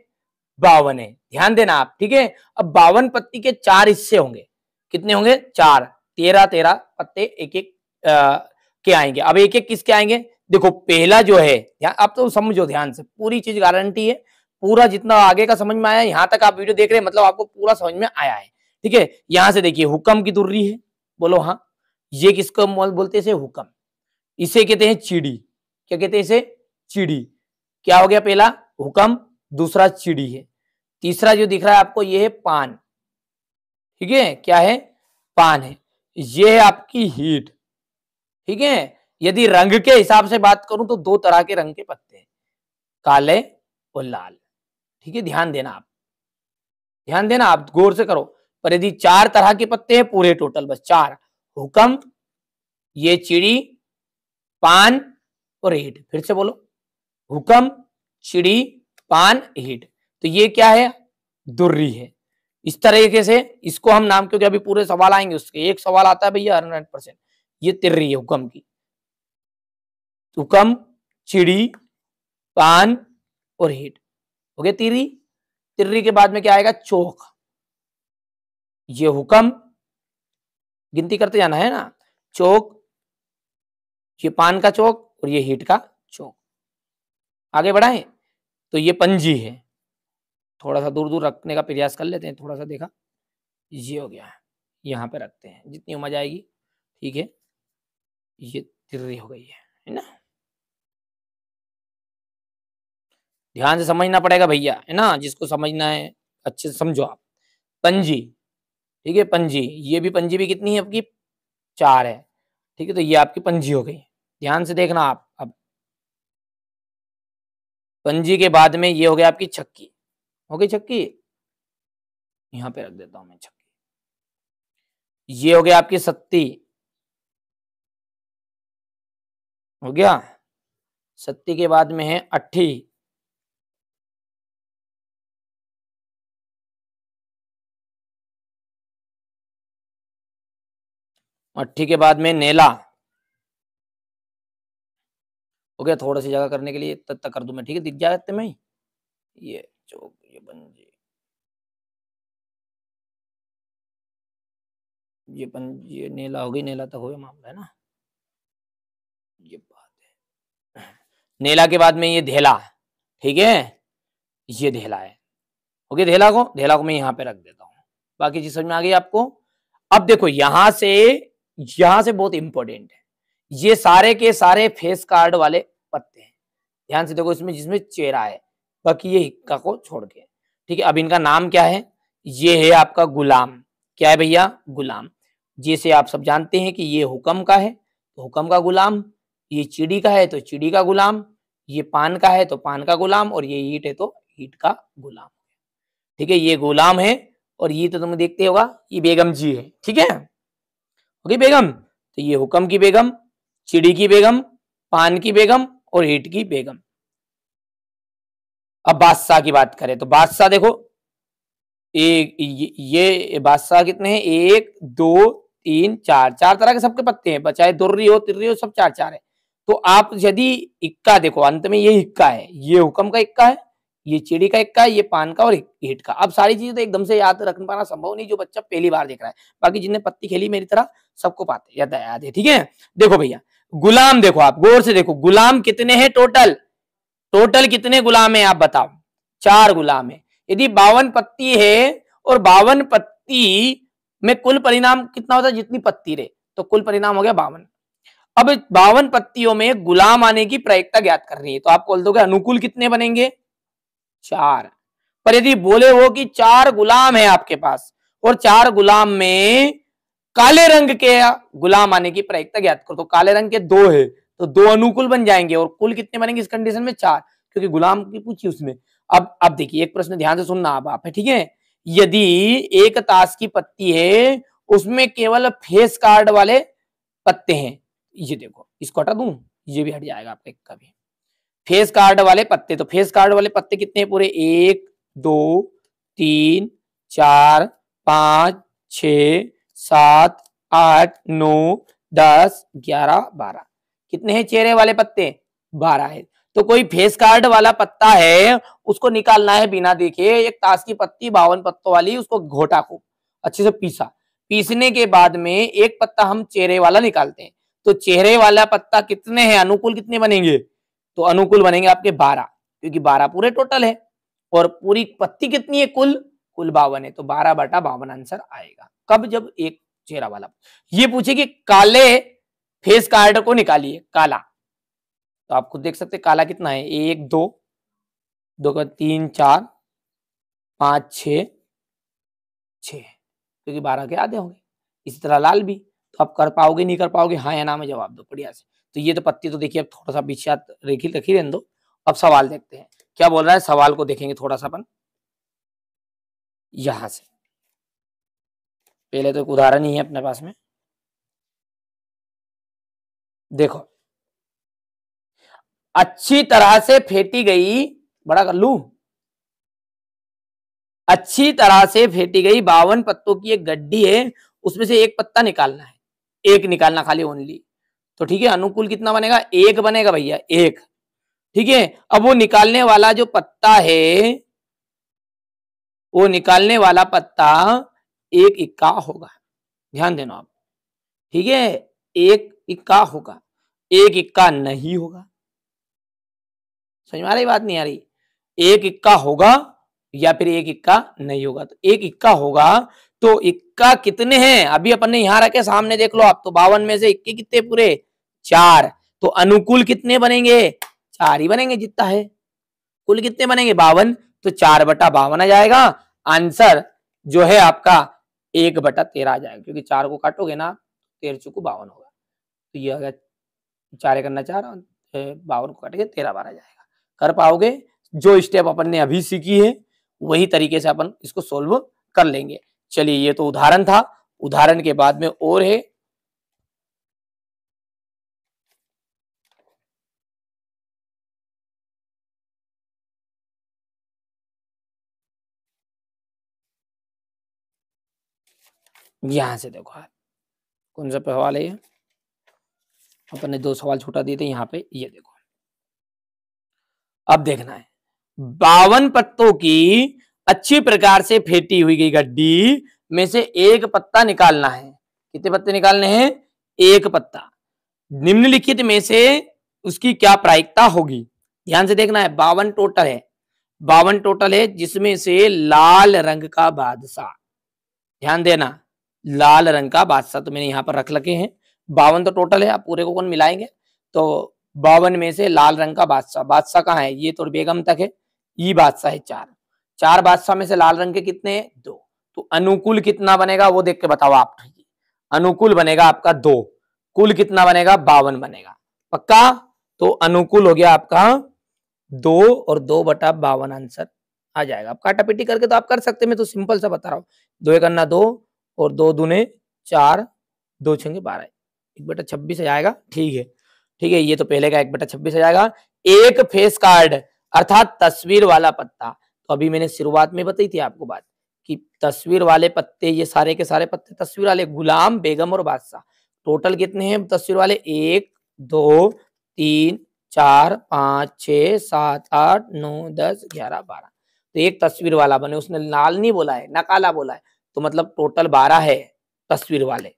52 है, ध्यान देना आप। ठीक है, अब 52 पत्ती के 4 हिस्से होंगे, कितने होंगे, 4, 13 पत्ते एक एक के आएंगे। अब एक एक किसके आएंगे, देखो पहला जो है, आप तो समझो ध्यान से, पूरी चीज गारंटी है, पूरा जितना आगे का समझ में आया, यहाँ तक आप वीडियो देख रहे हैं मतलब आपको पूरा समझ में आया है। ठीक है, यहां से देखिए हुक्म की दुर्री है, बोलो हाँ। ये किसको बोलते हैं, हुक्म, इसे कहते हैं चिड़ी। क्या कहते हैं इसे, चिड़ी। क्या हो गया, पहला हुक्म, दूसरा चिड़ी है, तीसरा जो दिख रहा है आपको ये है पान। ठीक है, क्या है, पान है। ये है आपकी हीट। ठीक है, यदि रंग के हिसाब से बात करूं तो 2 तरह के रंग के पत्ते हैं, काले और लाल। ठीक है, ध्यान देना आप, ध्यान देना आप, गौर से करो। पर यदि 4 तरह के पत्ते हैं पूरे टोटल, बस 4, हुक्म, ये चिड़ी, पान और हीट। फिर से बोलो, हुक्म, चिड़ी, पान, हीट। तो ये क्या है, दुर्री है। इस तरीके से इसको हम नाम, क्योंकि अभी पूरे सवाल आएंगे उसके, एक सवाल आता है भैया 100%, ये तिर्री है हुक्म की। हुक्म, चिड़ी, पान और हीट, हो गया तिर्री। तिर्री के बाद में क्या आएगा, चौक। ये हुक्म, गिनती करते जाना है ना, चौक, ये पान का चौक और ये हीट का चौक। आगे बढ़ाएं, तो ये पंजी है, थोड़ा सा दूर दूर रखने का प्रयास कर लेते हैं, थोड़ा सा देखा, ये हो गया, यहाँ पे रखते हैं जितनी मजा आएगी। ठीक है, ये तिर्री हो गई है ना, ध्यान से समझना पड़ेगा भैया, है ना, जिसको समझना है अच्छे से समझो आप। पंजी, ठीक है, पंजी, ये भी पंजी भी कितनी है आपकी, 4 है। ठीक है, तो ये आपकी पंजी हो गई, ध्यान से देखना आप। अब पंजी के बाद में ये हो गया आपकी छक्की, हो गई छक्की, यहाँ पे रख देता हूं मैं छक्की। ये हो गया आपकी सत्ती, हो गया, सत्ती के बाद में है अट्ठी, मट्ठी के बाद में नेला। हो गया, थोड़ा सी जगह करने के लिए तब तक कर दूं मैं, ठीक है, दिख जाए इतने में ही। ये चौक, ये बन ये नेला हो गई, नेला तक हो गया मामला, है ना। ये बात है। नेला के बाद में ये धेला, ठीक है, ये धेला है। ओके, धेला को मैं यहाँ पे रख देता हूँ। बाकी चीज समझ में आ गई आपको। अब देखो यहां से बहुत इंपॉर्टेंट है, ये सारे के सारे फेस कार्ड वाले पत्ते हैं। ध्यान से देखो, इसमें जिसमें चेहरा है, बाकी ये हिक्का को छोड़ के, ठीक है। अब इनका नाम क्या है, ये है आपका गुलाम। क्या है भैया, गुलाम। जैसे आप सब जानते हैं कि ये हुक्म का है तो हुक्म का गुलाम, ये चिड़ी का है तो चिड़ी का गुलाम, ये पान का है तो पान का गुलाम, और ये ईंट है तो ईंट का गुलाम। ठीक है, ये गुलाम है, और ये तो तुम देखते होगा, ये बेगम जी है, ठीक है। ओके, बेगम, तो ये हुक्म की बेगम, चिड़ी की बेगम, पान की बेगम और ईंट की बेगम। अब बादशाह की बात करें तो बादशाह देखो, एक ये बादशाह कितने हैं, एक दो तीन चार, चार तरह के सबके पत्ते हैं, चाहे दुर्री हो तिर्री हो, सब चार चार है। तो आप यदि इक्का देखो, अंत में ये इक्का है, ये हुक्म का इक्का है, ये चिड़ी का इक्का है, ये पान का और ईंट का। अब सारी चीजें तो एकदम से याद रख पाना संभव नहीं, जो बच्चा पहली बार देख रहा है। बाकी जिन्हें पत्ती खेली मेरी तरह, सबको पाते याद है, ठीक है। देखो भैया, गुलाम देखो, आप गौर से देखो, गुलाम कितने हैं टोटल, टोटल कितने गुलाम है आप बताओ, चार गुलाम है। यदि 52 पत्ती है और 52 पत्ती में कुल परिणाम कितना होता है, जितनी पत्ती रहे, तो कुल परिणाम हो गया 52। अब 52 पत्तियों में गुलाम आने की प्रायिकता ज्ञात करनी है, तो आप बोल दोगे अनुकूल कितने बनेंगे, चार। पर यदि बोले हो कि चार गुलाम है आपके पास, और चार गुलाम में काले रंग के गुलाम आने की प्रायिकता ज्ञात करो, तो काले रंग के दो है तो दो अनुकूल बन जाएंगे, और कुल कितने बनेंगे इस कंडीशन में, चार, क्योंकि गुलाम की पूछी उसमें। अब देखिए, एक प्रश्न ध्यान से सुनना अब आप है, ठीक है। यदि एक ताश की पत्ती है, उसमें केवल फेस कार्ड वाले पत्ते हैं, ये देखो, इसको हटा दूं, ये भी हट जाएगा आपका एक का भी। फेस कार्ड वाले पत्ते, तो फेस कार्ड वाले पत्ते कितने हैं पूरे, एक दो तीन चार पांच छ सात आठ नौ 10 11 12, कितने हैं चेहरे वाले पत्ते, 12 है। तो कोई फेस कार्ड वाला पत्ता है, उसको निकालना है बिना देखे, एक ताश की पत्ती 52 पत्तों वाली, उसको घोटा को अच्छे से पीसा, पीसने के बाद में एक पत्ता हम चेहरे वाला निकालते हैं, तो चेहरे वाला पत्ता कितने हैं, अनुकूल कितने बनेंगे, तो अनुकूल बनेंगे आपके 12, क्योंकि 12 पूरे टोटल है, और पूरी पत्ती कितनी है, कुल कुल 52 है, तो 12/52 आंसर आएगा। कब, जब एक चेहरा वाला। ये पूछे कि काले फेस कार्ड को निकालिए, काला, तो आप खुद देख सकते हैं काला कितना है, एक दो, दो का तीन चार पांच छ, क्योंकि 12 के आधे होंगे। इसी तरह लाल भी, तो आप कर पाओगे नहीं कर पाओगे, हाँ या ना में जवाब दो बढ़िया से। तो ये तो पत्ती तो देखिए, अब थोड़ा सा पीछे रेखी रखी रहने दो। अब सवाल देखते हैं क्या बोल रहा है, सवाल को देखेंगे थोड़ा सा अपन यहां से। पहले तो एक उदाहरण ही है अपने पास में, देखो, अच्छी तरह से फेंटी गई, बड़ा कर लू, अच्छी तरह से फेंटी गई 52 पत्तों की एक गड्डी है, उसमें से एक पत्ता निकालना है, एक निकालना खाली ओनली, तो ठीक है, अनुकूल कितना बनेगा, एक बनेगा भैया, एक, ठीक है। अब वो निकालने वाला जो पत्ता है, वो निकालने वाला पत्ता एक इक्का होगा, ध्यान देना आप, ठीक है, एक इक्का होगा, एक इक्का नहीं होगा। समझ में आ रही बात, नहीं आ रही, एक इक्का होगा या फिर एक इक्का नहीं होगा, तो एक इक्का होगा, तो इक्का कितने हैं, अभी अपन ने यहां रखे सामने देख लो आप, तो 52 में से इक्के कितने पूरे, चार, तो अनुकूल कितने बनेंगे, चार ही बनेंगे जितना है, कुल कितने बनेंगे 52, तो 4/52 आ जाएगा। आंसर जो है आपका 1/13 आ जाएगा, क्योंकि 4 को काटोगे ना, 13 चुकू 52 होगा, तो ये अगर 4 करना 4, 52 को काटेंगे 13 बार आ जाएगा। कर पाओगे, जो स्टेप अपन ने अभी सीखी है वही तरीके से अपन इसको सोल्व कर लेंगे। चलिए, ये तो उदाहरण था, उदाहरण के बाद में और है, यहां से देखो आप, कौन सा सवाल है ये? अपन ने 2 सवाल छूटा दिए थे यहाँ पे, ये देखो। अब देखना है 52 पत्तों की अच्छी प्रकार से फेंटी हुई गई गड्डी में से एक पत्ता निकालना है। कितने पत्ते निकालने हैं? एक पत्ता। निम्नलिखित में से उसकी क्या प्रायिकता होगी? ध्यान से देखना है। 52 टोटल है, 52 टोटल है, जिसमें से लाल रंग का बादशाह, ध्यान देना, लाल रंग का बादशाह तो मैंने यहाँ पर रख लगे हैं। 52 तो टोटल है, आप पूरे को कौन मिलाएंगे तो 52 में से लाल रंग का बादशाह, बादशाह कहाँ है? ये तो बेगम तक है, ये बादशाह है 4, 4 बादशाह में से लाल रंग के कितने हैं? 2। तो अनुकूल कितना बनेगा वो देख के बताओ आप। अनुकूल बनेगा आपका 2, कुल कितना बनेगा? 52 बनेगा। पक्का? तो अनुकूल हो गया आपका 2 और 2/52 आंसर आ जाएगा। आप काटा पीटी करके तो आप कर सकते हैं, मैं तो सिंपल सा बता रहा हूँ। 2 एक अन्ना 2 और 2 दूने 4, 2 छंगे 12, 1/26 आ जाएगा। ठीक है, ठीक है, ये तो पहले का 1/26 आ जाएगा। एक फेस कार्ड अर्थात तस्वीर वाला पत्ता, तो अभी मैंने शुरुआत में बताई थी आपको बात कि तस्वीर वाले पत्ते, ये सारे के सारे पत्ते तस्वीर वाले, गुलाम, बेगम और बादशाह, टोटल कितने हैं तस्वीर वाले? 1 2 3 4 5 6 7 8 9 10 11 12। तो एक तस्वीर वाला बने, उसने लाल नहीं बोला है, ना काला बोला है, तो मतलब टोटल 12 है तस्वीर वाले।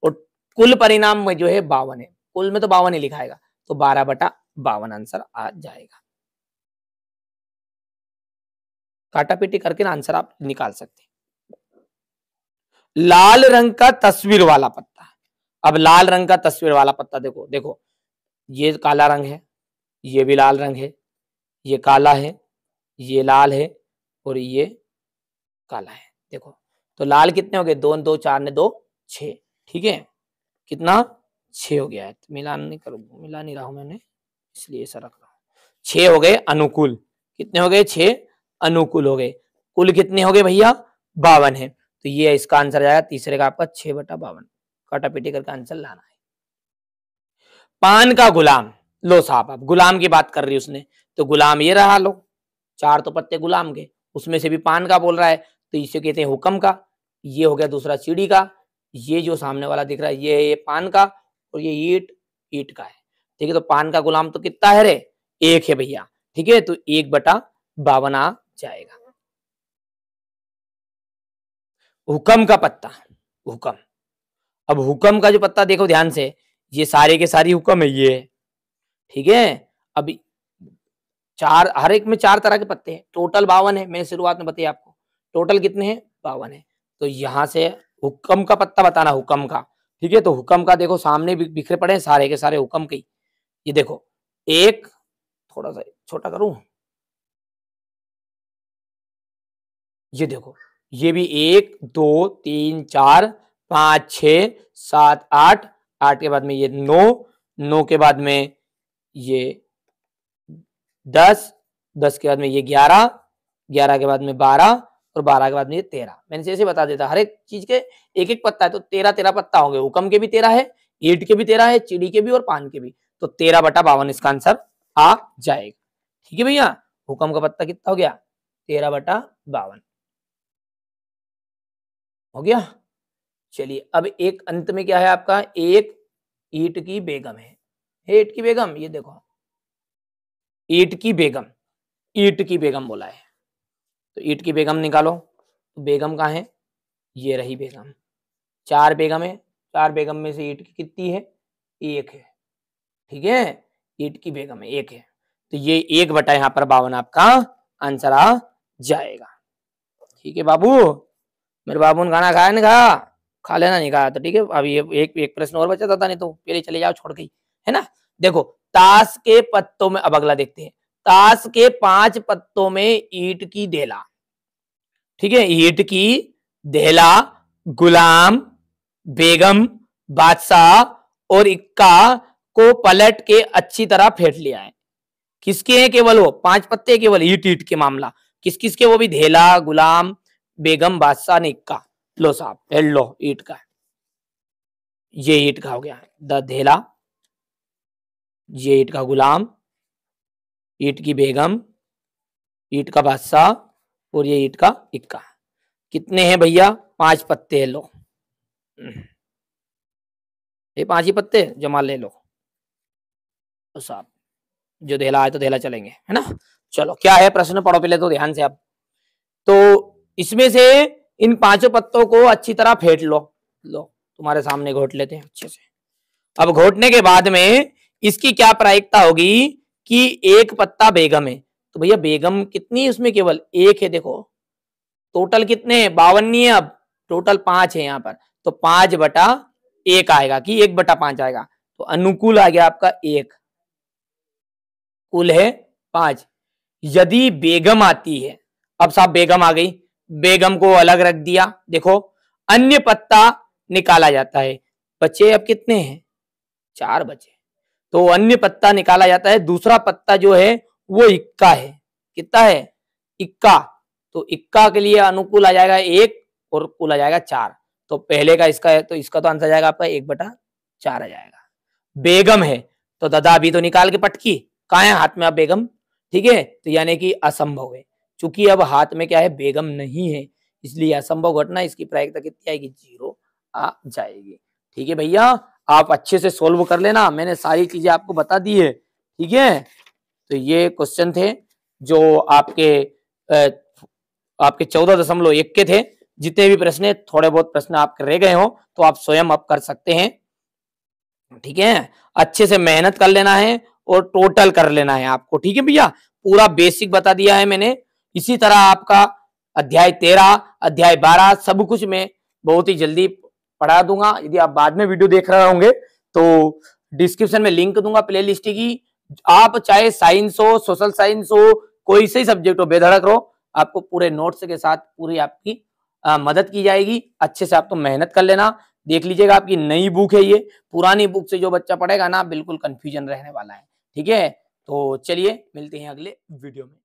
और कुल परिणाम में जो है 52 है, कुल में तो 52 ही लिखाएगा, तो 12/52 आंसर आ जाएगा। काटा पीटी करके ना आंसर आप निकाल सकते हैं। लाल रंग का तस्वीर वाला पत्ता, अब लाल रंग का तस्वीर वाला पत्ता देखो, देखो ये काला रंग है, ये भी लाल रंग है, ये काला है, ये लाल है और ये काला है। देखो तो लाल कितने हो गए? 2 2 4 ने 2 6, ठीक है, कितना? 6 हो गया है। मिला नहीं रहा हूं मैंने, इसलिए ऐसा रख रहा हूं। 6 हो गए अनुकूल। कितने हो गए? 6 अनुकूल हो गए। कुल कितने हो गए भैया? 52 है। तो ये इसका आंसर आएगा तीसरे का आपका 6/52। काटा पीटी करके आंसर लाना है। पान का गुलाम, लो साहब, अब गुलाम की बात कर रही उसने, तो गुलाम ये रहा, लो 4 तो पत्ते गुलाम के, उसमें से भी पान का बोल रहा है, तो इसे कहते हैं हुक्म का। ये हो गया दूसरा सीढ़ी का, ये जो सामने वाला दिख रहा है ये पान का, और ये ईट का है। ठीक है, तो पान का गुलाम तो कितना है रे? 1 है भैया। ठीक है, तो 1/52 आ जाएगा। हुक्म का पत्ता, हुक्म, अब हुक्म का जो पत्ता देखो ध्यान से, ये सारे के सारी हुक्म है ये, ठीक है। अभी 4, हर एक में 4 तरह के पत्ते हैं, टोटल 52 है, मैंने शुरुआत में बताया आपको, टोटल कितने हैं? 52 है। तो यहां से हुक्म का पत्ता बताना, हुक्म का, ठीक है। तो हुक्म का देखो सामने बिखरे पड़े हैं सारे के सारे हुक्म के, ये देखो, एक, थोड़ा सा छोटा करूं, ये देखो, ये भी 1 2 3 4 5 6 7 8, 8 के बाद में ये 9, 9 के बाद में ये 10, 10 के बाद में ये 11, 11 के बाद में 12 और 12 के बाद में ये 13। मैंने जैसे बता देता, हर एक चीज के एक एक पत्ता है, तो 13 पत्ता होंगे। हुक्म के भी 13 है, ईंट के भी 13 है, चिड़ी के भी और पान के भी, तो 13/52 इसका आंसर आ जाएगा। ठीक है भैया, हुक्म का पत्ता कितना हो गया? 13/52 हो गया। चलिए अब एक अंत में क्या है आपका? एक ईंट की बेगम है, ईंट की बेगम, ये देखो ईंट की बेगम, ईंट की बेगम बोला है, तो ईंट की बेगम निकालो। तो बेगम कहाँ है? ये रही बेगम, 4 बेगम है, 4 बेगम में से ईंट की कितनी है? 1 है, ठीक है, ईंट की बेगम है 1 है, तो ये 1/52 यहाँ पर 52 आपका आंसर आ जाएगा। ठीक है बाबू, मेरे बाबू ने खाना खाया नहीं खाया? खा लेना, नहीं खाया तो ठीक है। अभी एक प्रश्न और बचा था, नहीं तो पहले चले जाओ छोड़ गई, है ना। देखो ताश के पत्तों में, अब अगला देखते हैं, ताश के 5 पत्तों में ईंट की देला, ठीक है, ईंट की देला, गुलाम, बेगम, बादशाह और इक्का को पलट के अच्छी तरह फेंट लिया है। किसके हैं केवल? वो 5 पत्ते केवल ईट ईट के मामला, किस किस के? वो भी धेला, गुलाम, बेगम, बादशाह ने इक्का। लो साहब, लो ईट का, ये ईट का हो गया द धेला, ये ईट का गुलाम, ईट की बेगम, ईट का बादशाह और ये ईट का इक्का। कितने हैं भैया? 5 पत्ते हैं, लो। ये 5 ही पत्ते जमा ले लो तो साहब, जो धेला है तो धेला चलेंगे, है ना। चलो क्या है प्रश्न, पढ़ो पहले तो ध्यान से आप। तो इसमें से इन 5 पत्तों को अच्छी तरह फेंट लो। लो तुम्हारे सामने घोट लेते हैं अच्छे से। अब घोटने के बाद में इसकी क्या प्रायिकता होगी कि एक पत्ता बेगम है, तो भैया बेगम कितनी है उसमें, केवल एक है। देखो टोटल कितने हैं, 52 नहीं है, अब टोटल 5 है यहाँ पर, तो 5/1 आएगा कि 1/5 आएगा, तो अनुकूल आ गया आपका 1, कुल है 5। यदि बेगम आती है, अब साहब बेगम आ गई, बेगम को अलग रख दिया। देखो अन्य पत्ता निकाला जाता है, बचे अब कितने हैं, 4 बचे, तो अन्य पत्ता निकाला जाता है। दूसरा पत्ता जो है वो इक्का है, कितना है, इक्का, तो इक्का के लिए अनुकूल आ जाएगा 1 और कुल आ जाएगा 4, तो पहले का इसका है, तो इसका तो आंसर जाएगा आपका 1/4 आ जाएगा। बेगम है तो दादा अभी तो निकाल के पटकी, कहाँ है हाथ में अब बेगम, ठीक है, तो यानी कि असंभव है, चूंकि अब हाथ में क्या है, बेगम नहीं है, इसलिए असंभव घटना, इसकी प्रायिकता कितनी आएगी, 0 आ जाएगी। ठीक है भैया, आप अच्छे से सोल्व कर लेना, मैंने सारी चीजें आपको बता दी है, ठीक है। तो ये क्वेश्चन थे जो आपके 14.1 के थे। जितने भी प्रश्न, थोड़े बहुत प्रश्न आपके रह गए हो तो आप स्वयं अब कर सकते हैं, ठीक है। अच्छे से मेहनत कर लेना है और टोटल कर लेना है आपको, ठीक है भैया। पूरा बेसिक बता दिया है मैंने। इसी तरह आपका अध्याय 13, अध्याय 12 सब कुछ मैं बहुत ही जल्दी पढ़ा दूंगा। यदि आप बाद में वीडियो देख रहे होंगे तो डिस्क्रिप्शन में लिंक दूंगा प्लेलिस्ट की, आप चाहे साइंस हो, सोशल साइंस हो, कोई से सब्जेक्ट हो, बेधड़क रहो, आपको पूरे नोट्स के साथ पूरी आपकी मदद की जाएगी। अच्छे से आपको मेहनत कर लेना। देख लीजिएगा आपकी नई बुक है ये, पुरानी बुक से जो बच्चा पढ़ेगा ना बिल्कुल कंफ्यूजन रहने वाला है, ठीक है। तो चलिए मिलते हैं अगले वीडियो में।